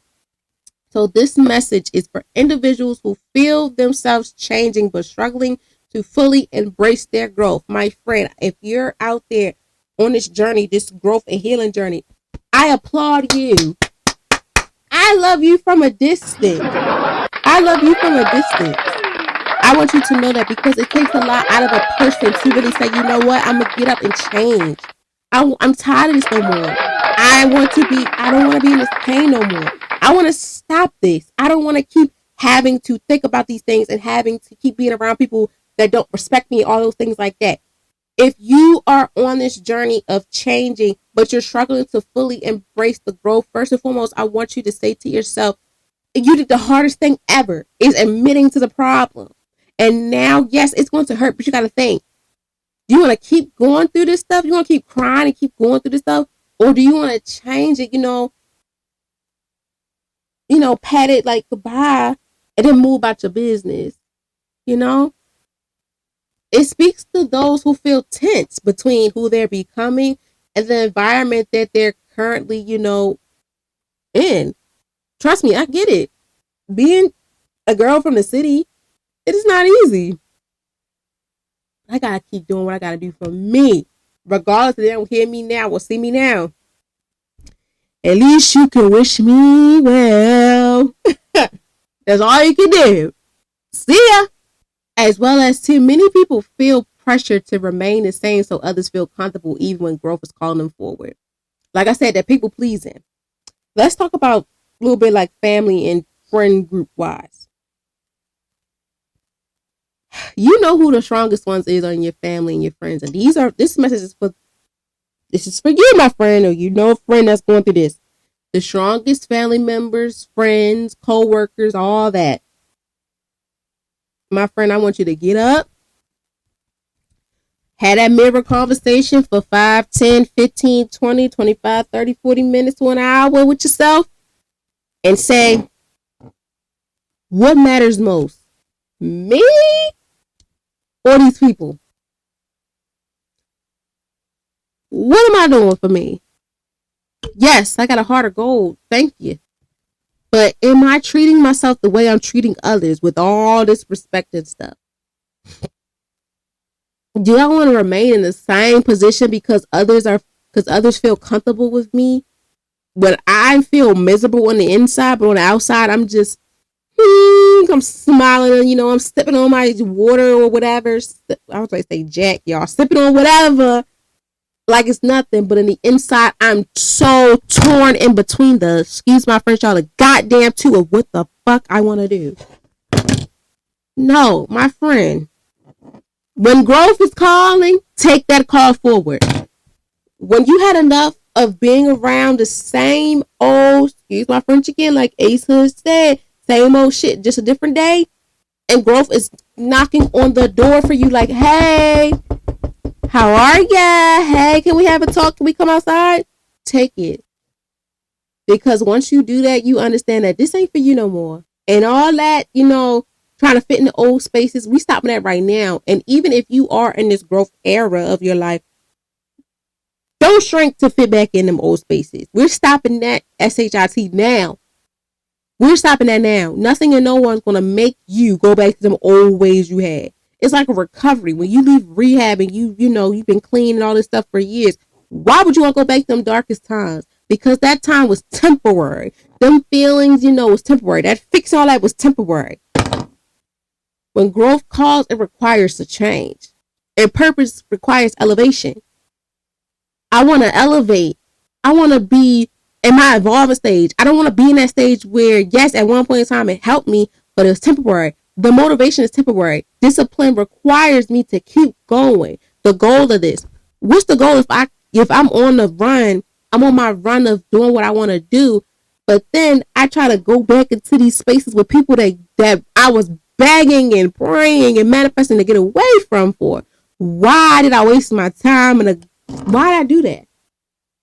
So this message is for individuals who feel themselves changing but struggling to fully embrace their growth. My friend, if you're out there on this journey, this growth and healing journey, I applaud you. I love you from a distance. I love you from a distance. I want you to know that because it takes a lot out of a person to really say, you know what, I'm going to get up and change. I'm tired of this no more. I don't want to be in this pain no more. I want to stop this. I don't want to keep having to think about these things and having to keep being around people that don't respect me, all those things like that. If you are on this journey of changing, but you're struggling to fully embrace the growth, first and foremost, I want you to say to yourself, you did the hardest thing ever, is admitting to the problem. And now, yes, it's going to hurt, but you got to think, do you want to keep going through this stuff? You want to keep crying and keep going through this stuff? Or do you want to change it, pat it like goodbye and then move about your business, It speaks to those who feel tense between who they're becoming and the environment that they're currently, in. Trust me, I get it. Being a girl from the city, it is not easy. I gotta keep doing what I gotta do for me. Regardless if they don't hear me now or see me now. At least you can wish me well. That's all you can do. See ya. As well as too, many people feel pressure to remain the same so others feel comfortable even when growth is calling them forward. Like I said, that people pleasing. Let's talk about a little bit like family and friend group wise. You know who the strongest ones is on your family and your friends. And this message is for you, my friend, or a friend that's going through this. The strongest family members, friends, co-workers, all that. My friend, I want you to get up, have that mirror conversation for 5, 10, 15, 20, 25, 30, 40 minutes to an hour with yourself and say, what matters most? Me or these people? What am I doing for me? Yes, I got a heart of gold. Thank you. But am I treating myself the way I'm treating others with all this respect and stuff? Do I want to remain in the same position because others feel comfortable with me? When I feel miserable on the inside, but on the outside, I'm just, I'm smiling and, I'm sipping on my water or whatever. I was going to say Jack, y'all. Sipping on whatever like it's nothing, but in the inside, I'm so torn in between excuse my French, y'all, the goddamn two of what the fuck I want to do. No, my friend. When growth is calling, take that call forward. When you had enough of being around the same old, excuse my French again, like Ace Hood said, same old shit, just a different day, and growth is knocking on the door for you like, hey, how are ya? Hey, can we have a talk? Can we come outside? Take it. Because once you do that, you understand that this ain't for you no more. And all that, trying to fit in the old spaces, we stopping that right now. And even if you are in this growth era of your life, don't shrink to fit back in them old spaces. We're stopping that SHIT now. We're stopping that now. Nothing and no one's going to make you go back to them old ways you had. It's like a recovery. When you leave rehab and you've been clean and all this stuff for years, why would you want to go back to them darkest times? Because that time was temporary. Them feelings, was temporary. That fix all that was temporary. When growth calls, it requires a change. And purpose requires elevation. I want to elevate. I want to be in my evolving stage. I don't want to be in that stage where, yes, at one point in time it helped me, but it was temporary. The motivation is temporary. Discipline requires me to keep going, the goal of this? What's the goal if I'm on the run, I'm on my run of doing what I want to do, but then I try to go back into these spaces with people that I was begging and praying and manifesting to get away from for. Why did I waste my time why did I do that?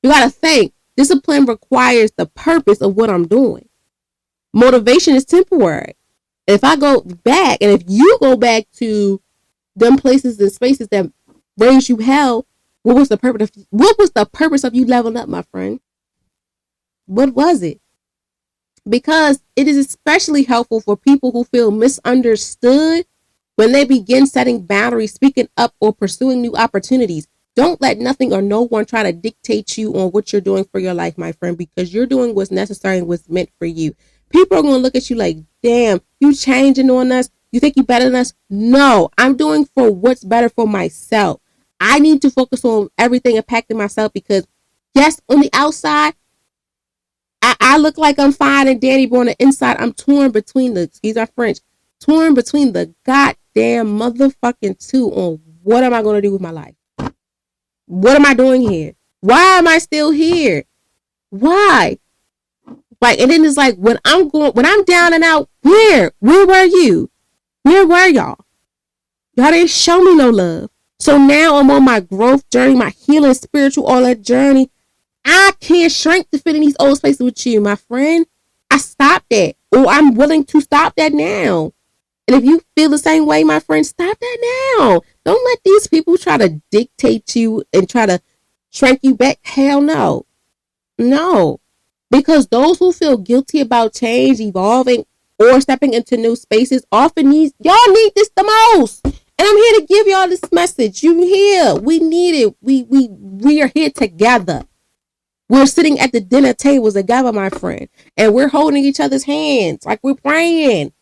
You gotta think. Discipline requires the purpose of what I'm doing. Motivation is temporary. If I go back, and if you go back to them places and spaces that raised you hell, what was the purpose of you leveling up, my friend? What was it? Because it is especially helpful for people who feel misunderstood when they begin setting boundaries, speaking up, or pursuing new opportunities. Don't let nothing or no one try to dictate you on what you're doing for your life, my friend, because you're doing what's necessary and what's meant for you. People are going to look at you like, damn, you changing on us. You think you better than us? No, I'm doing for what's better for myself. I need to focus on everything impacting myself because, yes, on the outside, I look like I'm fine and dandy, but on the inside, I'm torn between excuse my French, torn between the goddamn motherfucking two on what am I going to do with my life? What am I doing here? Why am I still here? Why? Like, and then it's like when I'm down and out, where were you? Where were y'all? Y'all didn't show me no love. So now I'm on my growth journey, my healing, spiritual, all that journey. I can't shrink to fit in these old spaces with you, my friend. I stopped that. Or I'm willing to stop that now. And if you feel the same way, my friend, stop that now. Don't let these people try to dictate you and try to shrink you back. Hell no. No. Because those who feel guilty about change, evolving, or stepping into new spaces often y'all need this the most. And I'm here to give y'all this message. You here. We need it. We are here together. We're sitting at the dinner tables together, my friend. And we're holding each other's hands like we're praying.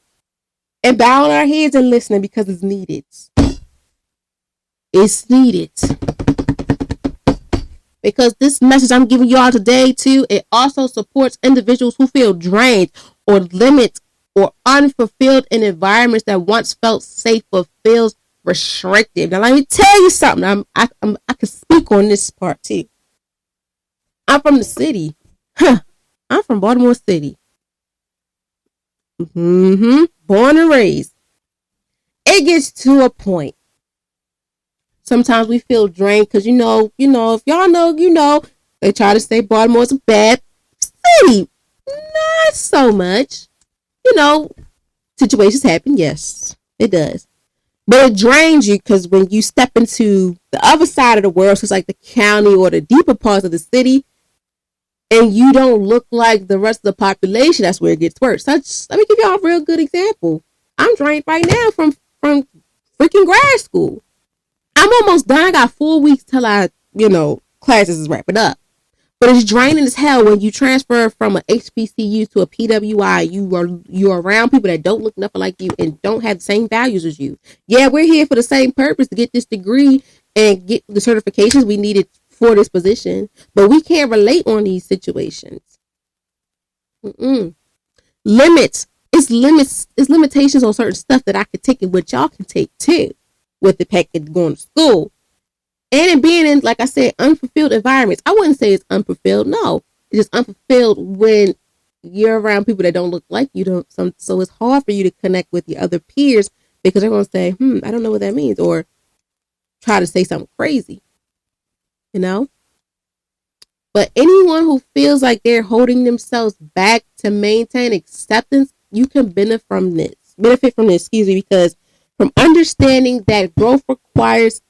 And bowing our heads and listening because it's needed. It's needed. Because this message I'm giving y'all today, too, it also supports individuals who feel drained or limited or unfulfilled in environments that once felt safe but feels restrictive. Now, let me tell you something. I can speak on this part, too. I'm from the city. I'm from Baltimore City. Born and raised. It gets to a point. Sometimes we feel drained because, if y'all know, they try to say Baltimore's a bad city. Not so much. Situations happen. Yes, it does. But it drains you because when you step into the other side of the world, so it's like the county or the deeper parts of the city, and you don't look like the rest of the population, that's where it gets worse. So let me give y'all a real good example. I'm drained right now from freaking grad school. I'm almost done. I got 4 weeks till classes is wrapping up. But it's draining as hell when you transfer from a HBCU to a PWI. You're around people that don't look nothing like you and don't have the same values as you. Yeah, we're here for the same purpose, to get this degree and get the certifications we needed for this position. But we can't relate on these situations. Limits. It's limitations on certain stuff that I could take and what y'all can take too, with the package going to school. And in being in, like I said, unfulfilled environments. I wouldn't say it's unfulfilled. No, it's just unfulfilled when you're around people that don't look like you. So it's hard for you to connect with your other peers because they're going to say, I don't know what that means, or try to say something crazy, But anyone who feels like they're holding themselves back to maintain acceptance, you can benefit from this, because from understanding that growth requires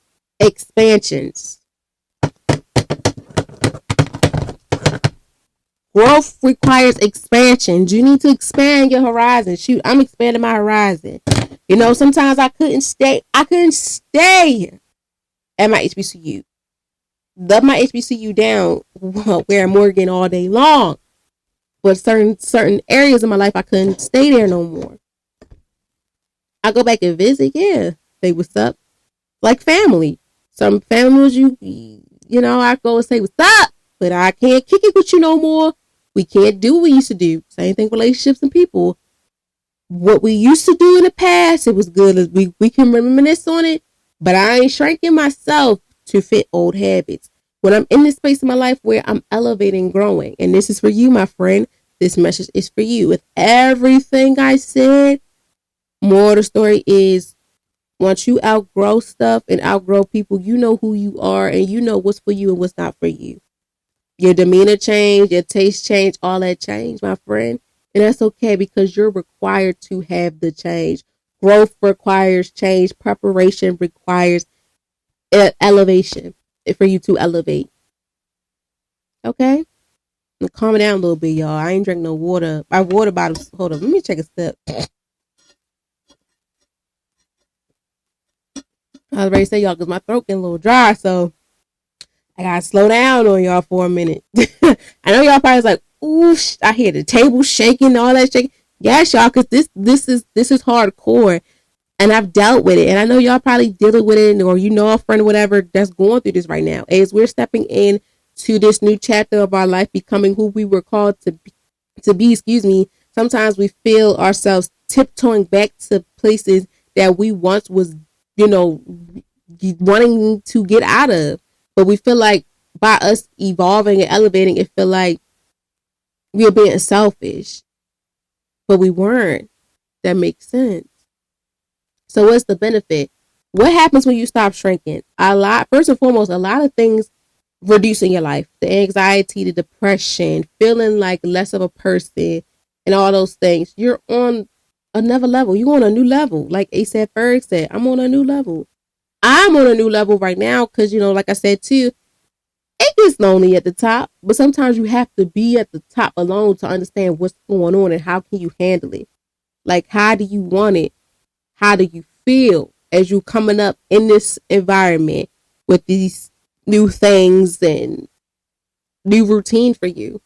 expansions. Growth requires expansions. You need to expand your horizon. Shoot, I'm expanding my horizon. Sometimes I couldn't stay at my HBCU. Love my HBCU down, wearing Morgan all day long. But certain areas of my life, I couldn't stay there no more. I go back and visit, yeah. Say what's up. Like family. Some families, I go and say what's up, but I can't kick it with you no more. We can't do what we used to do. Same thing, relationships and people. What we used to do in the past, it was good. We can reminisce on it. But I ain't shrinking myself to fit old habits. When I'm in this space in my life where I'm elevating, growing, and this is for you, my friend, this message is for you. With everything I said, more of the story is once you outgrow stuff and outgrow people, you know who you are and you know what's for you and what's not for you. Your demeanor change, your taste change, all that change, my friend. And that's okay because you're required to have the change. Growth requires change. Preparation requires elevation for you to elevate. Okay? Now calm down a little bit, y'all. I ain't drink no water. My water bottle. Hold on. Let me check a step. I was ready to say y'all because my throat getting a little dry, so I gotta slow down on y'all for a minute. I know y'all probably like, ooh, I hear the table shaking, all that shaking. Yes, y'all, because this is hardcore, and I've dealt with it, and I know y'all probably dealing with it, or you know a friend or whatever that's going through this right now. As we're stepping in to this new chapter of our life, becoming who we were called to be. Excuse me. Sometimes we feel ourselves tiptoeing back to places that we once was, you know, wanting to get out of. But we feel like by us evolving and elevating, it feel like we were being selfish, but we weren't. That makes sense. So what's the benefit? What happens when you stop shrinking? First and foremost, a lot of things reduce in your life. The anxiety, the depression, feeling like less of a person, and all those things. You're on another level. You're on a new level. Like ASAP Ferg said, I'm on a new level. I'm on a new level right now because, like I said too, it gets lonely at the top, but sometimes you have to be at the top alone to understand what's going on and how can you handle it. Like, how do you want it? How do you feel as you coming up in this environment with these new things and new routine for you?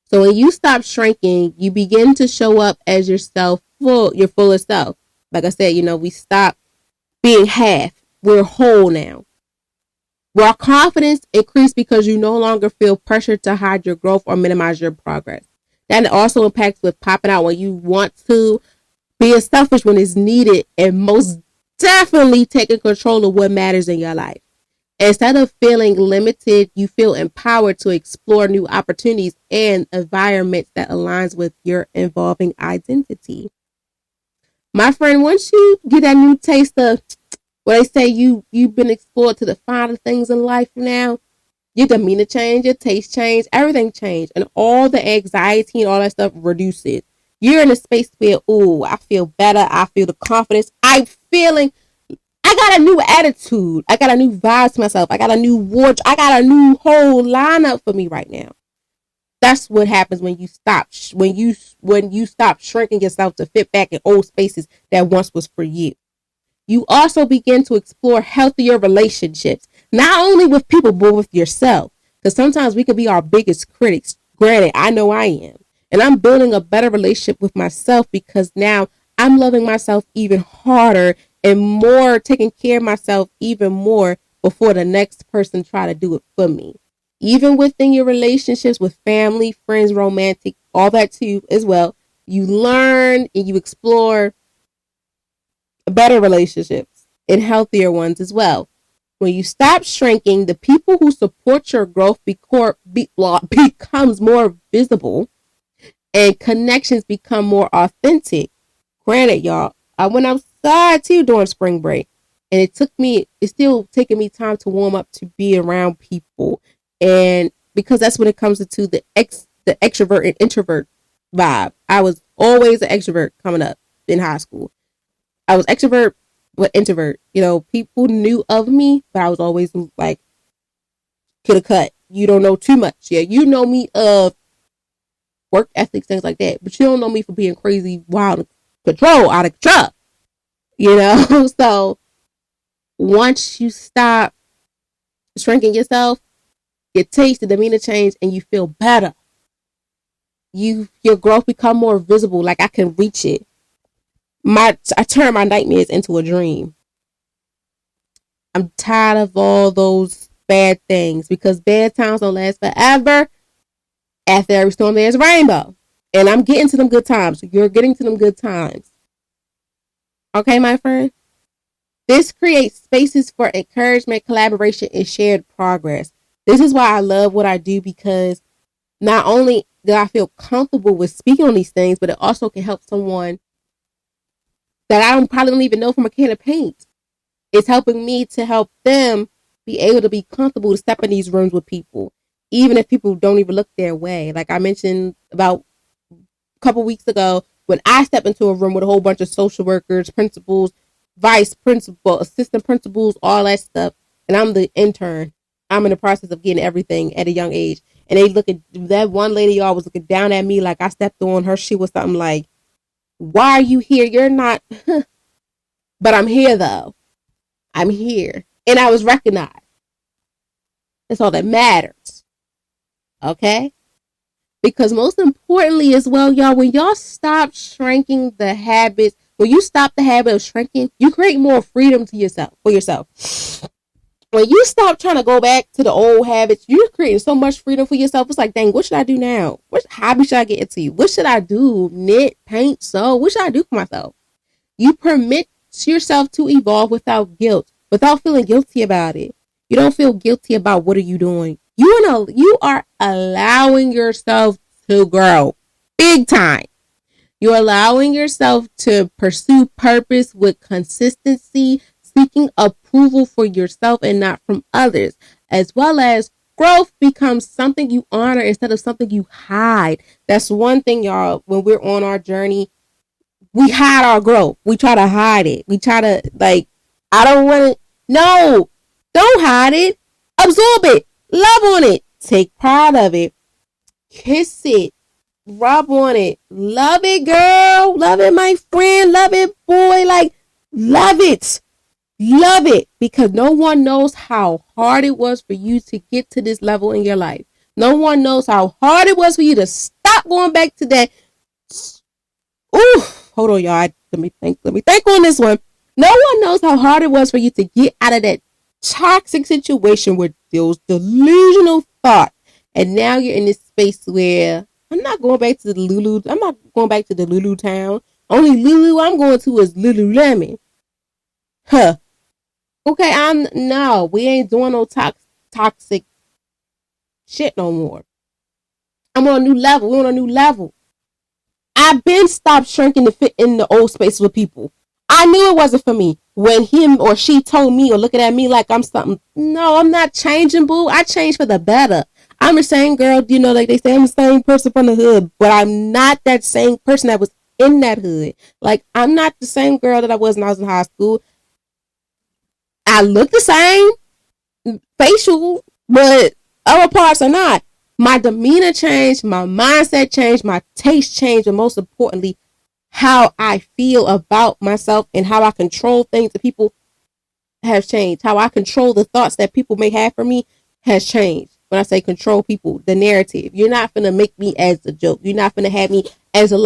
So when you stop shrinking, you begin to show up as yourself, your fullest self. Like I said, we stop being half. We're whole now. While confidence increased because you no longer feel pressure to hide your growth or minimize your progress. That also impacts with popping out when you want to, being selfish when it's needed, and most definitely taking control of what matters in your life. Instead of feeling limited, you feel empowered to explore new opportunities and environments that aligns with your evolving identity. My friend, once you get that new taste of what they say you've been explored to the finer things in life now, your demeanor change, your taste change, everything change, and all the anxiety and all that stuff reduces. You're in a space where, ooh, I feel better. I feel the confidence. I got a new attitude. I got a new vibe to myself. I got a new wardrobe. I got a new whole lineup for me right now. That's what happens when you stop shrinking yourself to fit back in old spaces that once was for you. You also begin to explore healthier relationships, not only with people, but with yourself. Because sometimes we can be our biggest critics. Granted, I know I am. And I'm building a better relationship with myself because now I'm loving myself even harder and more, taking care of myself even more before the next person try to do it for me. Even within your relationships with family, friends, romantic, all that too as well, you learn and you explore better relationships and healthier ones as well. When you stop shrinking, the people who support your growth becomes more visible and connections become more authentic. Granted, y'all, I went outside too during spring break, and it's still taking me time to warm up to be around people, and because that's when it comes to the extrovert and introvert vibe. I was always an extrovert coming up in high school. I was extrovert but introvert. People knew of me, but I was always like, could have cut. You don't know too much. Yeah, you know me of work ethics, things like that, but you don't know me for being crazy, wild, out of control. So once you stop shrinking yourself, your taste, the demeanor change, and you feel better. Your growth become more visible. Like I can reach it. I turn my nightmares into a dream. I'm tired of all those bad things because bad times don't last forever. After every storm, there's a rainbow. And I'm getting to them good times. You're getting to them good times. Okay, my friend? This creates spaces for encouragement, collaboration, and shared progress. This is why I love what I do, because not only do I feel comfortable with speaking on these things, but it also can help someone that I probably don't even know from a can of paint. It's helping me to help them be able to be comfortable to step in these rooms with people, even if people don't even look their way. Like I mentioned about a couple weeks ago, when I step into a room with a whole bunch of social workers, principals, vice principal, assistant principals, all that stuff, and I'm the intern. I'm in the process of getting everything at a young age. And they look at that one lady, y'all was looking down at me like I stepped on her. She was something like, why are you here? You're not, but I'm here though. I'm here. And I was recognized. That's all that matters. Okay? Because most importantly as well, y'all, when y'all stop shrinking the habits, when you stop the habit of shrinking, you create more freedom to yourself, for yourself. When you stop trying to go back to the old habits, you're creating so much freedom for yourself. It's like, dang, what should I do now? What hobby should I get into? What should I do? Knit, paint, sew? What should I do for myself? You permit yourself to evolve without guilt, without feeling guilty about it. You don't feel guilty about what are you doing. You are allowing yourself to grow big time. You're allowing yourself to pursue purpose with consistency, seeking approval for yourself and not from others, as well as growth becomes something you honor instead of something you hide. That's one thing, y'all, when we're on our journey, we hide our growth. We try to hide it. We try to, like, I don't want to. No, don't hide it. Absorb it. Love on it. Take pride of it. Kiss it. Rub on it. Love it, girl. Love it, my friend. Love it, boy. Like, love it. Love it. Because no one knows how hard it was for you to get to this level in your life. No one knows how hard it was for you to stop going back to that. Ooh, hold on, y'all. Let me think on this one. No one knows how hard it was for you to get out of that toxic situation with those delusional thoughts. And now you're in this space where I'm not going back to the Lulu. I'm not going back to the Lulu town. Only Lulu I'm going to is Lululemon. Huh. Okay, no, we ain't doing no toxic shit no more. I'm on a new level. We're on a new level. I've been stopped shrinking to fit in the old space with people. I knew it wasn't for me. When him or she told me or looking at me like I'm something, no, I'm not changing, boo. I changed for the better. I'm the same girl, like they say I'm the same person from the hood, but I'm not that same person that was in that hood. Like, I'm not the same girl that I was when I was in high school. I look the same, facial, but other parts are not. My demeanor changed, my mindset changed, my taste changed, and most importantly, how I feel about myself and how I control things that people have changed. How I control the thoughts that people may have for me has changed. When I say control people, the narrative. You're not going to make me as a joke. You're not going to have me as the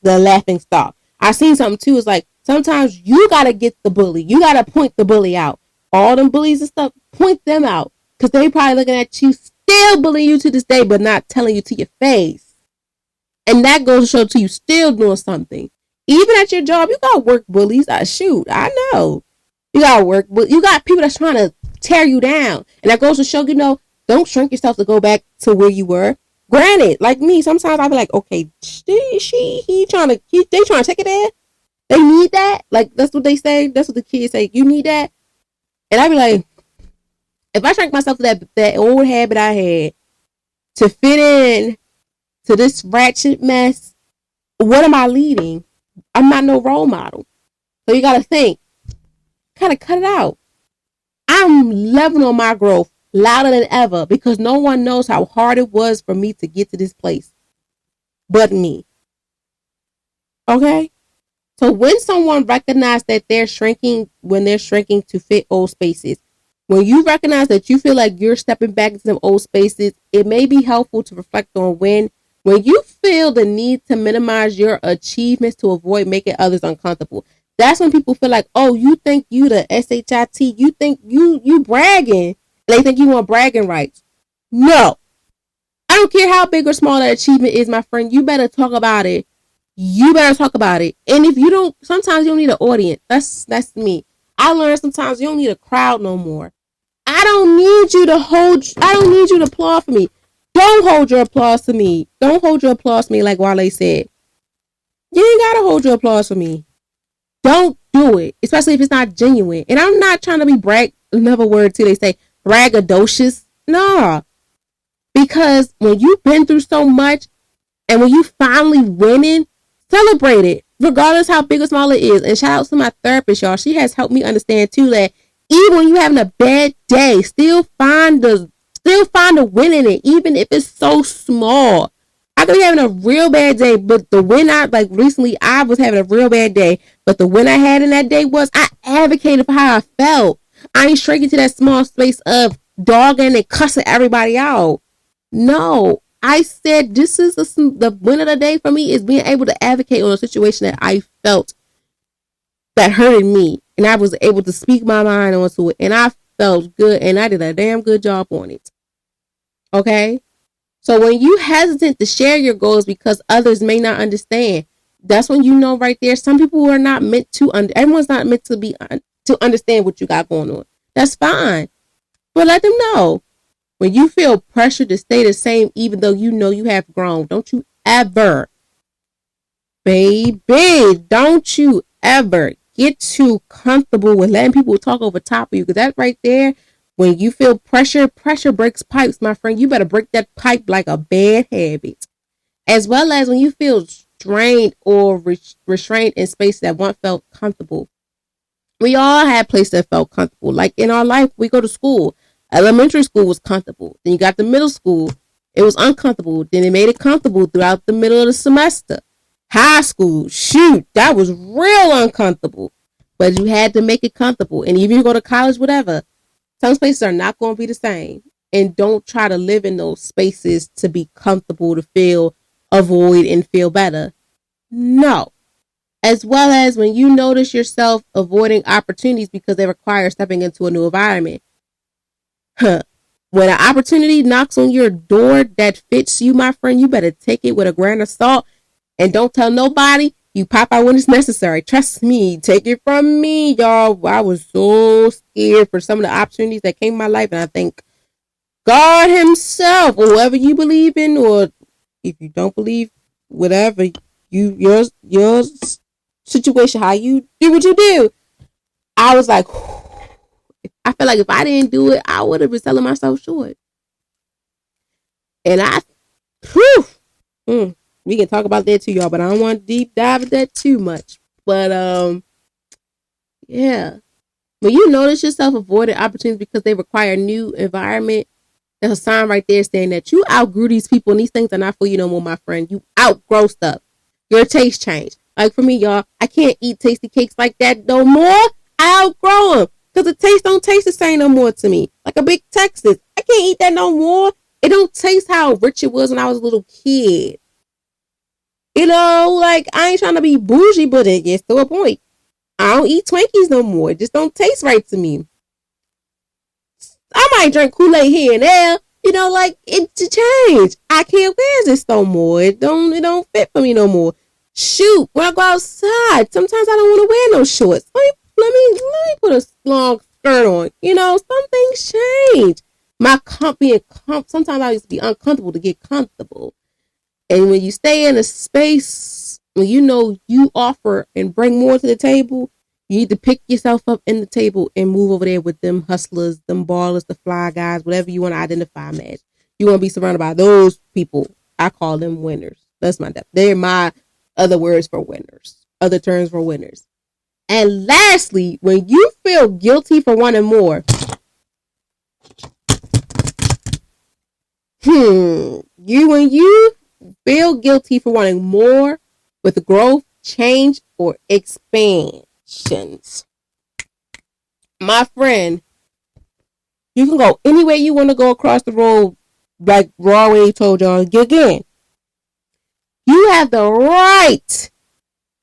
laughing stock. I seen something too. It's like, sometimes you got to get the bully. You got to point the bully out. All them bullies and stuff, point them out. Because they probably looking at you, still bullying you to this day, but not telling you to your face. And that goes to show to you still doing something. Even at your job, you got work bullies. Shoot, I know. You got work, but you got people that's trying to tear you down. And that goes to show, don't shrink yourself to go back to where you were. Granted, like me, sometimes I'll be like, okay, they trying to take it there. They need that. Like, that's what they say. That's what the kids say. You need that. And I be like, if I shrank myself to that old habit I had to fit in to this ratchet mess, what am I leading? I'm not no role model. So you got to think, kind of cut it out. I'm leveling on my growth louder than ever because no one knows how hard it was for me to get to this place but me. Okay? So when someone recognizes that when they're shrinking to fit old spaces, when you recognize that you feel like you're stepping back into some old spaces, it may be helpful to reflect on when you feel the need to minimize your achievements to avoid making others uncomfortable. That's when people feel like, oh, you think you the SHIT, you think you bragging. They think you want bragging rights. No. I don't care how big or small that achievement is, my friend. You better talk about it. You better talk about it. And if you don't, sometimes you don't need an audience. That's me. I learned sometimes you don't need a crowd no more. I don't need you to applaud for me. Don't hold your applause to me. Don't hold your applause to me like Wale said. You ain't gotta hold your applause for me. Don't do it, especially if it's not genuine. And I'm not trying to be another word too, they say braggadocious. Nah. Because when you've been through so much and when you finally winning, celebrate it. Regardless how big or small it is. And shout out to my therapist, y'all. She has helped me understand too that even when you're having a bad day, still find the win in it, even if it's so small. I could be having a real bad day, but the win recently I was having a real bad day, but the win I had in that day was I advocated for how I felt. I ain't shrinking to that small space of dogging and cussing everybody out. No, I said this is the win of the day for me is being able to advocate on a situation that I felt that hurted me, and I was able to speak my mind onto it, and I felt good, and I did a damn good job on it. Okay? So when you hesitant to share your goals because others may not understand, that's when you know right there, some people are not meant to, everyone's not meant to be, to understand what you got going on. That's fine. But let them know. When you feel pressure to stay the same, even though you know you have grown, don't you ever, baby, don't you ever get too comfortable with letting people talk over top of you. Because that right there, when you feel pressure breaks pipes, my friend. You better break that pipe like a bad habit. As well as when you feel strained or restrained in spaces that once felt comfortable. We all had places that felt comfortable. Like in our life, we go to school. Elementary school was comfortable. Then you got to middle school. It was uncomfortable. Then it made it comfortable throughout the middle of the semester. High school, shoot, that was real uncomfortable. But you had to make it comfortable. And even if you go to college, whatever, some spaces are not going to be the same. And don't try to live in those spaces to be comfortable, to avoid and feel better. No. As well as when you notice yourself avoiding opportunities because they require stepping into a new environment. When an opportunity knocks on your door that fits you, my friend, you better take it with a grain of salt and don't tell nobody. You pop out when it's necessary. Trust me. Take it from me, y'all. I was so scared for some of the opportunities that came in my life, and I think God himself, or whoever you believe in, or if you don't believe, whatever, your situation, how you do what you do. I was like, I feel like if I didn't do it, I would have been selling myself short. And we can talk about that too, y'all, but I don't want to deep dive at that too much. But yeah. When you notice yourself avoiding opportunities because they require a new environment, there's a sign right there saying that you outgrew these people and these things are not for you no more, my friend. You outgrow stuff. Your taste changed. Like for me, y'all, I can't eat tasty cakes like that no more. I outgrow them. Because the taste don't taste the same no more to me. Like a big Texas. I can't eat that no more. It don't taste how rich it was when I was a little kid. You know, like I ain't trying to be bougie, but it gets to a point. I don't eat Twinkies no more. It just don't taste right to me. I might drink Kool-Aid here and there. You know, like it to change. I can't wear this no more. It don't fit for me no more. Shoot, when I go outside, sometimes I don't want to wear no shorts. Let me put a long skirt on. You know, some things change. Sometimes I used to be uncomfortable to get comfortable. And when you stay in a space, when you know you offer and bring more to the table, you need to pick yourself up in the table and move over there with them hustlers, them ballers, the fly guys, whatever you want to identify them as. You want to be surrounded by those people. I call them winners. They're my other words for winners, other terms for winners. And lastly, when you feel guilty for wanting more, when you feel guilty for wanting more with growth, change, or expansions, my friend, you can go anywhere you want to go across the road, like Broadway told y'all again. You have the right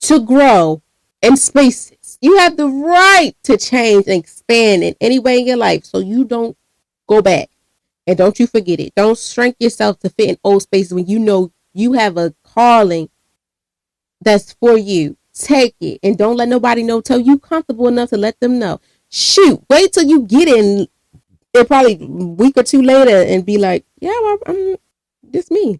to grow in spaces. You have the right to change and expand in any way in your life, so you don't go back. And don't you forget it. Don't shrink yourself to fit in old spaces when you know you have a calling that's for you. take it and don't let nobody know till you comfortable enough to let them know. Shoot, wait till you get in it probably a week or two later and be like, yeah, well, I'm this me.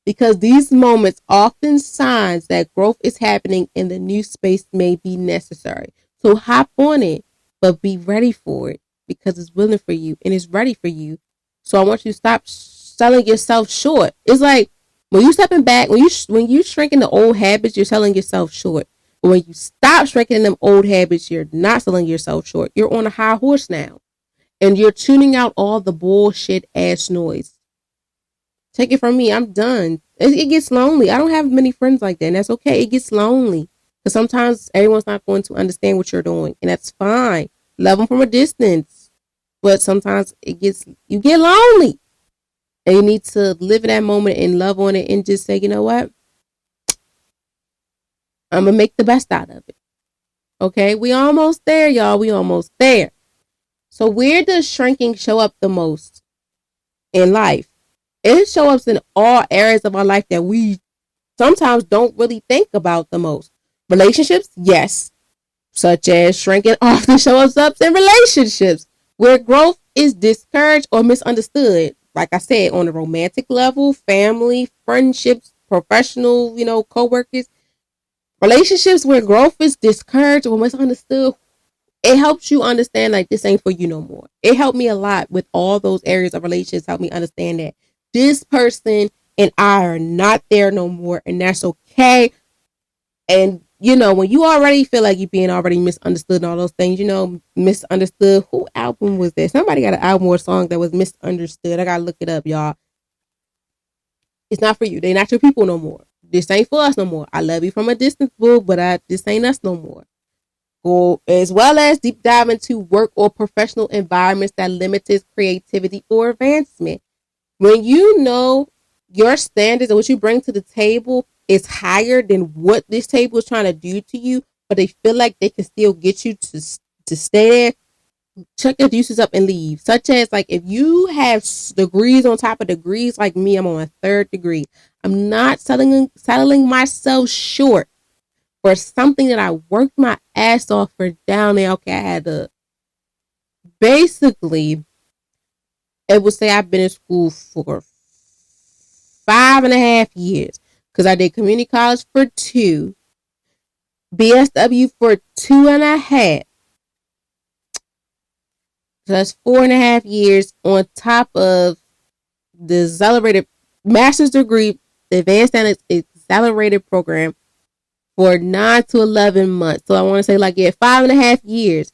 Because these moments often signs that growth is happening and the new space may be necessary. So hop on it, but be ready for it because it's willing for you and it's ready for you. So I want you to stop selling yourself short. It's like when you stepping back, when you shrinking the old habits, you're selling yourself short. But when you stop shrinking them old habits, you're not selling yourself short. You're on a high horse now, and you're tuning out all the bullshit ass noise. Take it from me. I'm done. It gets lonely. I don't have many friends like that, and that's okay. It gets lonely because sometimes everyone's not going to understand what you're doing, and that's fine. Love them from a distance, but sometimes you get lonely, and you need to live in that moment and love on it, and just say, you know what, I'm gonna make the best out of it. Okay, we almost there, y'all. We almost there. So where does shrinking show up the most in life? It shows up in all areas of our life that we sometimes don't really think about the most. Relationships, yes, such as shrinking often shows up in relationships where growth is discouraged or misunderstood. Like I said, on a romantic level, family, friendships, professional, co-workers, relationships where growth is discouraged or misunderstood. It helps you understand like this ain't for you no more. It helped me a lot with all those areas of relationships. Help me understand that this person and I are not there no more, and that's okay. And when you already feel like you're being already misunderstood and all those things, misunderstood. Who album was that? Somebody got an album or a song that was misunderstood. I gotta look it up, y'all. It's not for you. They're not your people no more. This ain't for us no more. I love you from a distance, boo, but this ain't us no more. Go as well as deep dive into work or professional environments that limits creativity or advancement. When you know your standards and what you bring to the table is higher than what this table is trying to do to you, but they feel like they can still get you to stay there, check your uses up and leave. Such as like if you have degrees on top of degrees, like me, I'm on a third degree. I'm not settling myself short for something that I worked my ass off for down there. Okay, I had to basically, it would say I've been in school for 5.5 years because I did community college for 2, BSW for 2.5. So that's 4.5 years on top of the accelerated master's degree, the advanced and accelerated program for 9 to 11 months. So I want to say 5.5 years.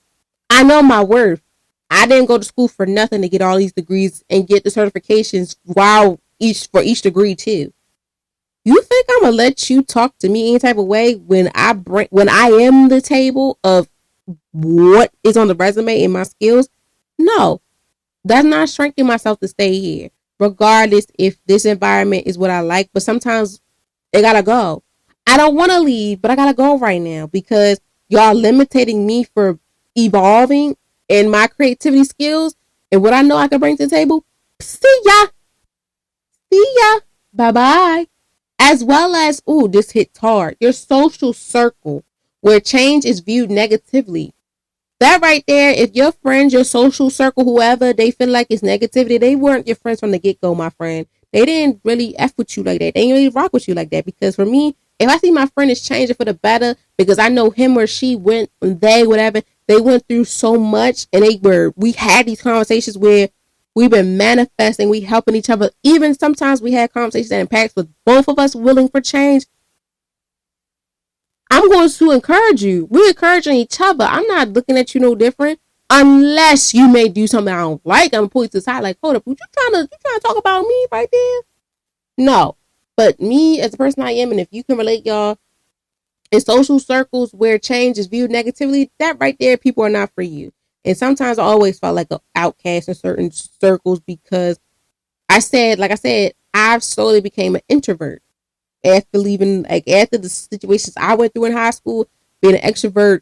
I know my worth. I didn't go to school for nothing to get all these degrees and get the certifications for each degree too. You think I'm gonna let you talk to me any type of way when I am the table of what is on the resume and my skills? No, that's not shrinking myself to stay here, regardless if this environment is what I like. But sometimes it gotta go. I don't want to leave, but I gotta go right now because y'all limiting me for evolving in my creativity skills and what I know I can bring to the table. See ya. See ya. Bye bye. As well as, ooh, this hits hard. Your social circle where change is viewed negatively. That right there, if your friends, your social circle, whoever, they feel like it's negativity, they weren't your friends from the get go, my friend. They didn't really F with you like that. They didn't really rock with you like that. Because for me, if I see my friend is changing for the better because I know him or she they went through so much and we had these conversations where we've been manifesting, we helping each other. Even sometimes we had conversations that impacts with both of us willing for change. I'm going to encourage you. We're encouraging each other. I'm not looking at you no different. Unless you may do something I don't like, I'm gonna pull you to the side like, hold up, you trying to talk about me right there? No. But me as a person I am, and if you can relate, y'all, in social circles where change is viewed negatively, that right there, people are not for you. And sometimes I always felt like an outcast in certain circles because like I said, I've slowly became an introvert after after the situations I went through in high school. Being an extrovert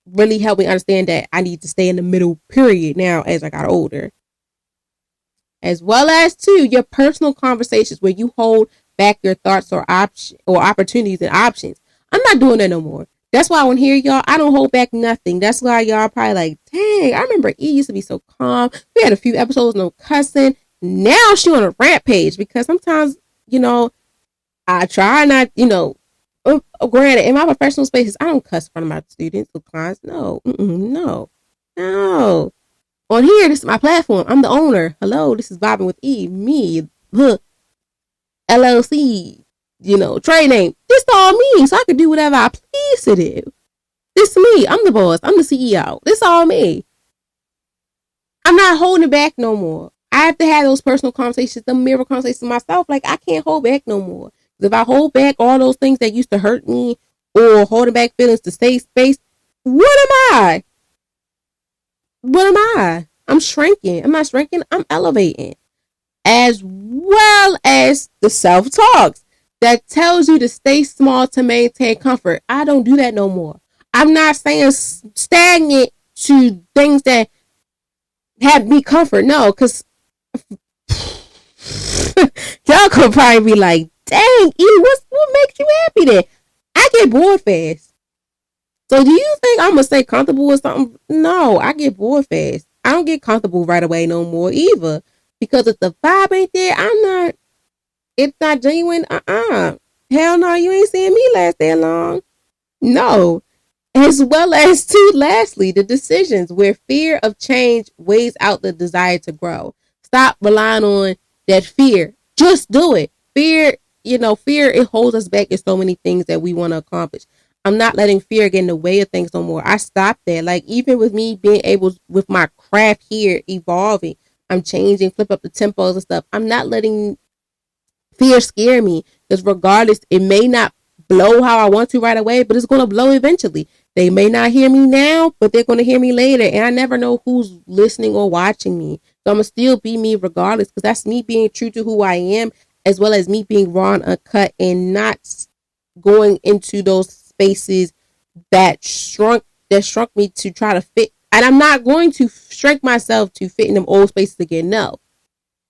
really helped me understand that I need to stay in the middle period now as I got older. As well as too, your personal conversations where you hold back your thoughts or opportunities and options. I'm not doing that no more. That's why when hear y'all, I don't hold back nothing. That's why y'all probably like, dang, I remember E used to be so calm. We had a few episodes, no cussing. Now she on a rampage because sometimes, I try not, granted, in my professional spaces, I don't cuss in front of my students or clients. No, no, no. On here, this is my platform. I'm the owner. Hello, this is Vibing with E, me, LLC, trade name. This all me, so I can do whatever I please to do. This me. I'm the boss. I'm the CEO. This all me. I'm not holding back no more. I have to have those personal conversations, the mirror conversations with myself. Like, I can't hold back no more. If I hold back all those things that used to hurt me or holding back feelings to save space, what am I? What am I? I'm shrinking. I'm not shrinking. I'm elevating. As well as the self-talks that tells you to stay small to maintain comfort. I don't do that no more. I'm not saying stagnant to things that have me comfort. No, because y'all could probably be like, dang, E, what makes you happy then? I get bored fast. So do you think I'm going to stay comfortable with something? No, I get bored fast. I don't get comfortable right away no more either. Because if the vibe ain't there, it's not genuine. Hell no, you ain't seeing me last that long. No. As well as, too, lastly, the decisions where fear of change weighs out the desire to grow. Stop relying on that fear. Just do it. Fear, it holds us back in so many things that we want to accomplish. I'm not letting fear get in the way of things no more. I stopped that. Like, even with me being able, with my craft here evolving, I'm changing, flip up the tempos and stuff. I'm not letting fear scare me, because regardless, it may not blow how I want to right away, but it's going to blow eventually. They may not hear me now, but they're going to hear me later. And I never know who's listening or watching me. So I'm going to still be me regardless, because that's me being true to who I am, as well as me being raw and uncut and not going into those spaces that shrunk me to try to fit. And I'm not going to shrink myself to fit in them old spaces again. No.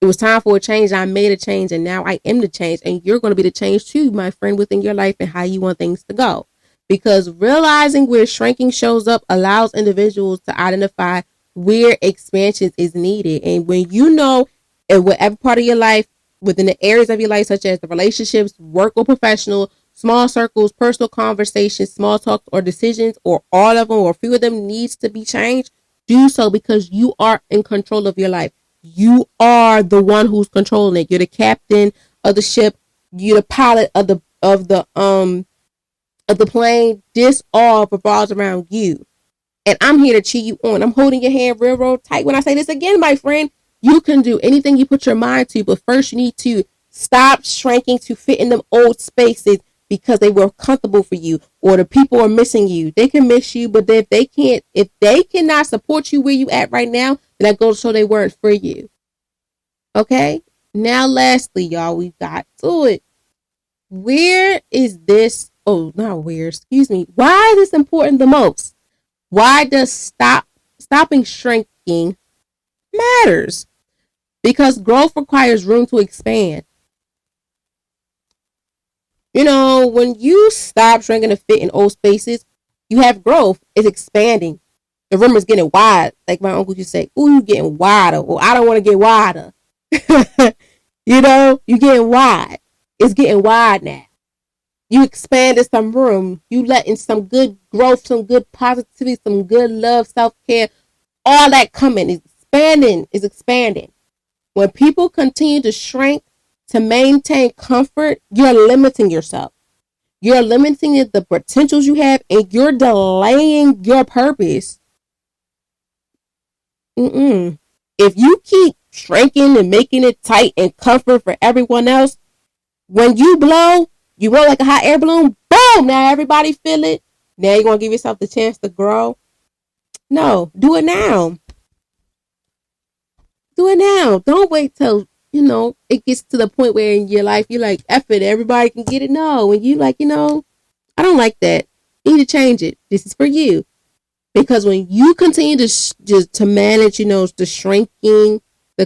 It was time for a change. I made a change, and now I am the change. And you're going to be the change too, my friend, within your life and how you want things to go. Because realizing where shrinking shows up allows individuals to identify where expansion is needed. And when you know in whatever part of your life, within the areas of your life, such as the relationships, work or professional, small circles, personal conversations, small talks or decisions, or all of them or a few of them needs to be changed, do so, because you are in control of your life. You are the one who's controlling it. You're the captain of the ship. You're the pilot of the plane. This all revolves around you. And I'm here to cheer you on. I'm holding your hand real tight when I say this again, my friend. You can do anything you put your mind to, but first you need to stop shrinking to fit in them old spaces because they were comfortable for you, or the people are missing you. They can miss you, but if they cannot support you where you at right now, then that goes to show they weren't for you. Okay? Now, lastly, y'all, we've got to it. Where is this? Oh, not where, excuse me. Why is this important the most? Why does stopping shrinking matters? Because growth requires room to expand. When you stop shrinking to fit in old spaces, you have growth. It's expanding. The room is getting wide. Like my uncle used to say, ooh, you getting wider. Or I don't want to get wider. You getting wide. It's getting wide now. You expanded some room. You letting some good growth, some good positivity, some good love, self-care, all that coming. Is expanding. When people continue to shrink to maintain comfort, you're limiting yourself. You're limiting the potentials you have, and you're delaying your purpose. If you keep shrinking and making it tight and comfort for everyone else, when you blow like a hot air balloon, boom, now everybody feel it. Now you're going to give yourself the chance to grow. No, do it now. Do it now. Don't wait till, it gets to the point where in your life you're like, F it, everybody can get it. No, when you like, I don't like that. You need to change it. This is for you. Because when you continue to manage, the shrinking, the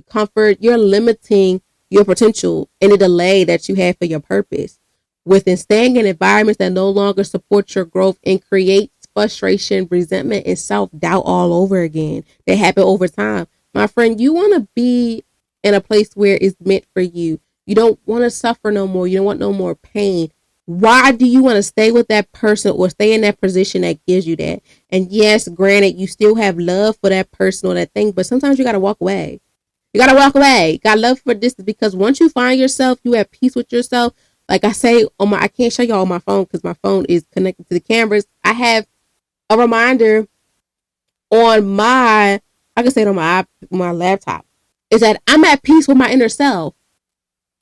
comfort, you're limiting your potential and the delay that you have for your purpose. Within staying in environments that no longer support your growth and creates frustration, resentment, and self-doubt all over again. They happen over time. My friend, you want to be in a place where it's meant for you. You don't want to suffer no more. You don't want no more pain. Why do you want to stay with that person or stay in that position that gives you that? And yes, granted, you still have love for that person or that thing, but sometimes you got to walk away. You got to walk away. Got love for this because once you find yourself, you have peace with yourself. Like I say I can't show y'all on my phone because my phone is connected to the cameras. I have a reminder on I can say it on my laptop, is that I'm at peace with my inner self.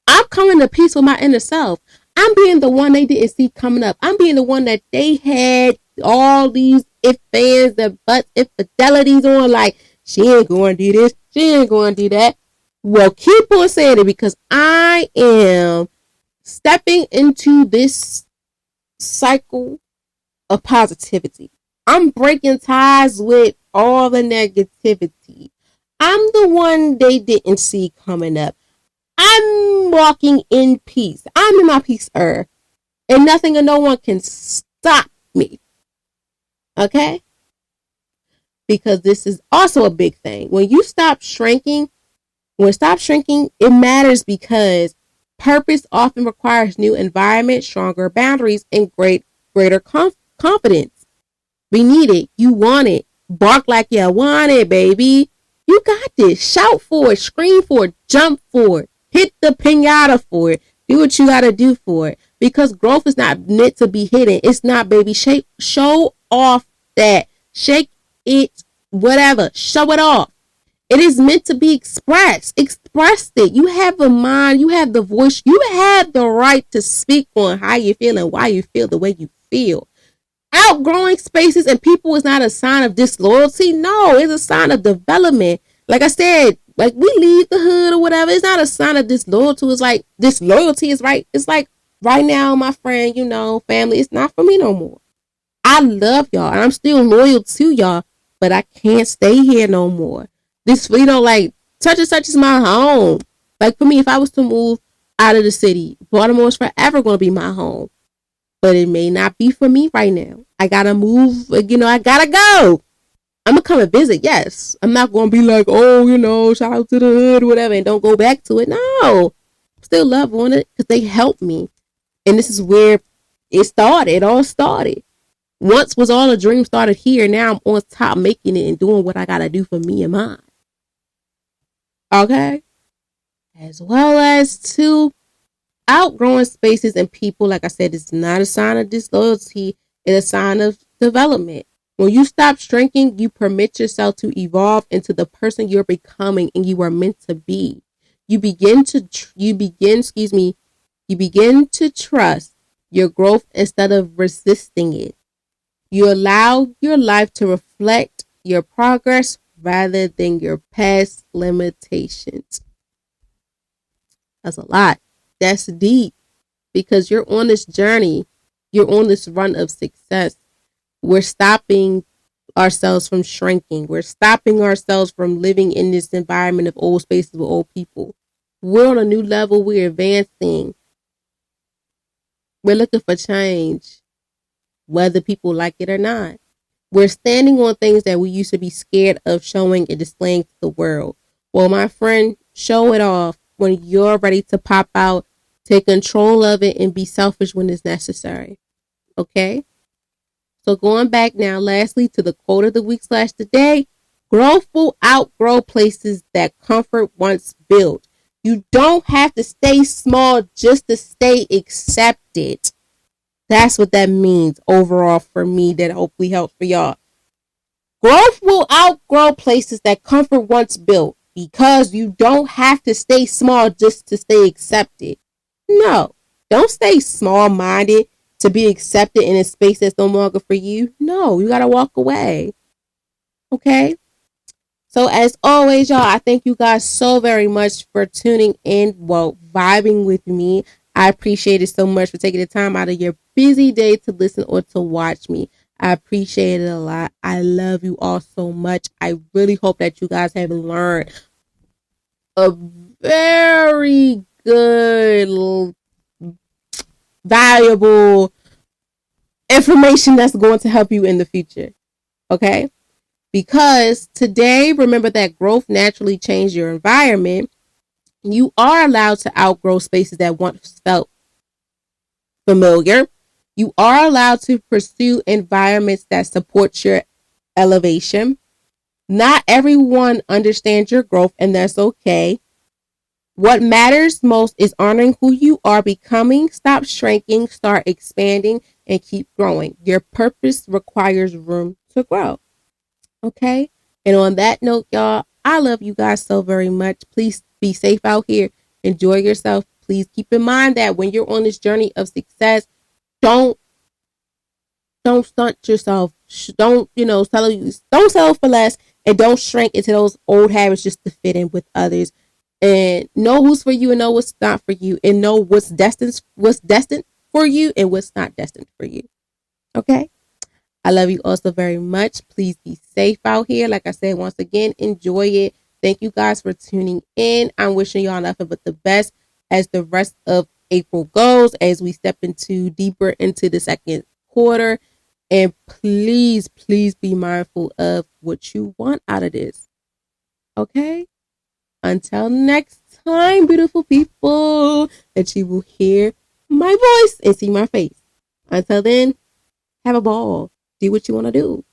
I'm coming to peace with my inner self. I'm being the one they didn't see coming up. I'm being the one that they had all these if fans, the buts, infidelities on. Like, she ain't going to do this. She ain't going to do that. Well, keep on saying it because I am stepping into this cycle of positivity. I'm breaking ties with all the negativity. I'm the one they didn't see coming up. I'm walking in peace. I'm in my peace earth. And nothing and no one can stop me. Okay? Because this is also a big thing. When stop shrinking, it matters because purpose often requires new environment, stronger boundaries, and greater confidence. We need it. You want it. Bark like you want it, baby. You got this. Shout for it. Scream for it. Jump for it. Hit the pinata for it. Do what you got to do for it. Because growth is not meant to be hidden. It's not, baby. Show off that. Shake it, whatever. Show it off. It is meant to be expressed. Express it. You have a mind. You have the voice. You have the right to speak on how you feel and why you feel the way you feel. Outgrowing spaces and people is not a sign of disloyalty. No, it's a sign of development. Like I said, like we leave the hood or whatever. It's not a sign of disloyalty. It's like disloyalty is right. It's like right now, my friend, family, it's not for me no more. I love y'all and I'm still loyal to y'all, but I can't stay here no more. This, like such and such is my home. Like for me, if I was to move out of the city, Baltimore is forever going to be my home. But it may not be for me right now. I gotta move, I gotta go. I'm gonna come and visit, yes. I'm not gonna be like, shout out to the hood or whatever and don't go back to it. No. Still love on it because they helped me. And this is where it all started. Once was all a dream started here. Now I'm on top making it and doing what I gotta do for me and mine. Okay? As well as to outgrowing spaces and people, like I said, it's not a sign of disloyalty. It's a sign of development. When you stop shrinking, you permit yourself to evolve into the person you're becoming and you are meant to be. You begin to trust your growth instead of resisting it. You allow your life to reflect your progress rather than your past limitations. That's a lot. That's deep because you're on this journey. You're on this run of success. We're stopping ourselves from shrinking. We're stopping ourselves from living in this environment of old spaces with old people. We're on a new level. We're advancing. We're looking for change, whether people like it or not. We're standing on things that we used to be scared of showing and displaying to the world. Well, my friend, show it off when you're ready to pop out. Take control of it and be selfish when it's necessary. Okay? So going back now, lastly, to the quote of the week / today, growth will outgrow places that comfort once built. You don't have to stay small just to stay accepted. That's what that means overall for me. That hopefully helps for y'all. Growth will outgrow places that comfort once built because you don't have to stay small just to stay accepted. No, don't stay small-minded to be accepted in a space that's no longer for you. No, you got to walk away. Okay? So as always, y'all, I thank you guys so very much for tuning in, vibing with me. I appreciate it so much for taking the time out of your busy day to listen or to watch me. I appreciate it a lot. I love you all so much. I really hope that you guys have learned a very good valuable information that's going to help you in the future. Okay? Because today, remember that growth naturally changes your environment. You are allowed to outgrow spaces that once felt familiar. You are allowed to pursue environments that support your elevation. Not everyone understands your growth, and that's okay. What matters most is honoring who you are becoming. Stop shrinking, start expanding, and keep growing. Your purpose requires room to grow. Okay? And on that note, y'all, I love you guys so very much. Please be safe out here. Enjoy yourself. Please keep in mind that when you're on this journey of success, don't stunt yourself. Don't don't settle for less, and don't shrink into those old habits just to fit in with others. And know who's for you and know what's not for you, and know what's destined for you and what's not destined for you. Okay? I love you also very much. Please be safe out here. Like I said, once again, enjoy it. Thank you guys for tuning in. I'm wishing y'all nothing but the best as the rest of April goes, as we step deeper into the second quarter. And please, please be mindful of what you want out of this. Okay? Until next time, beautiful people, that you will hear my voice and see my face. Until then, have a ball. Do what you want to do.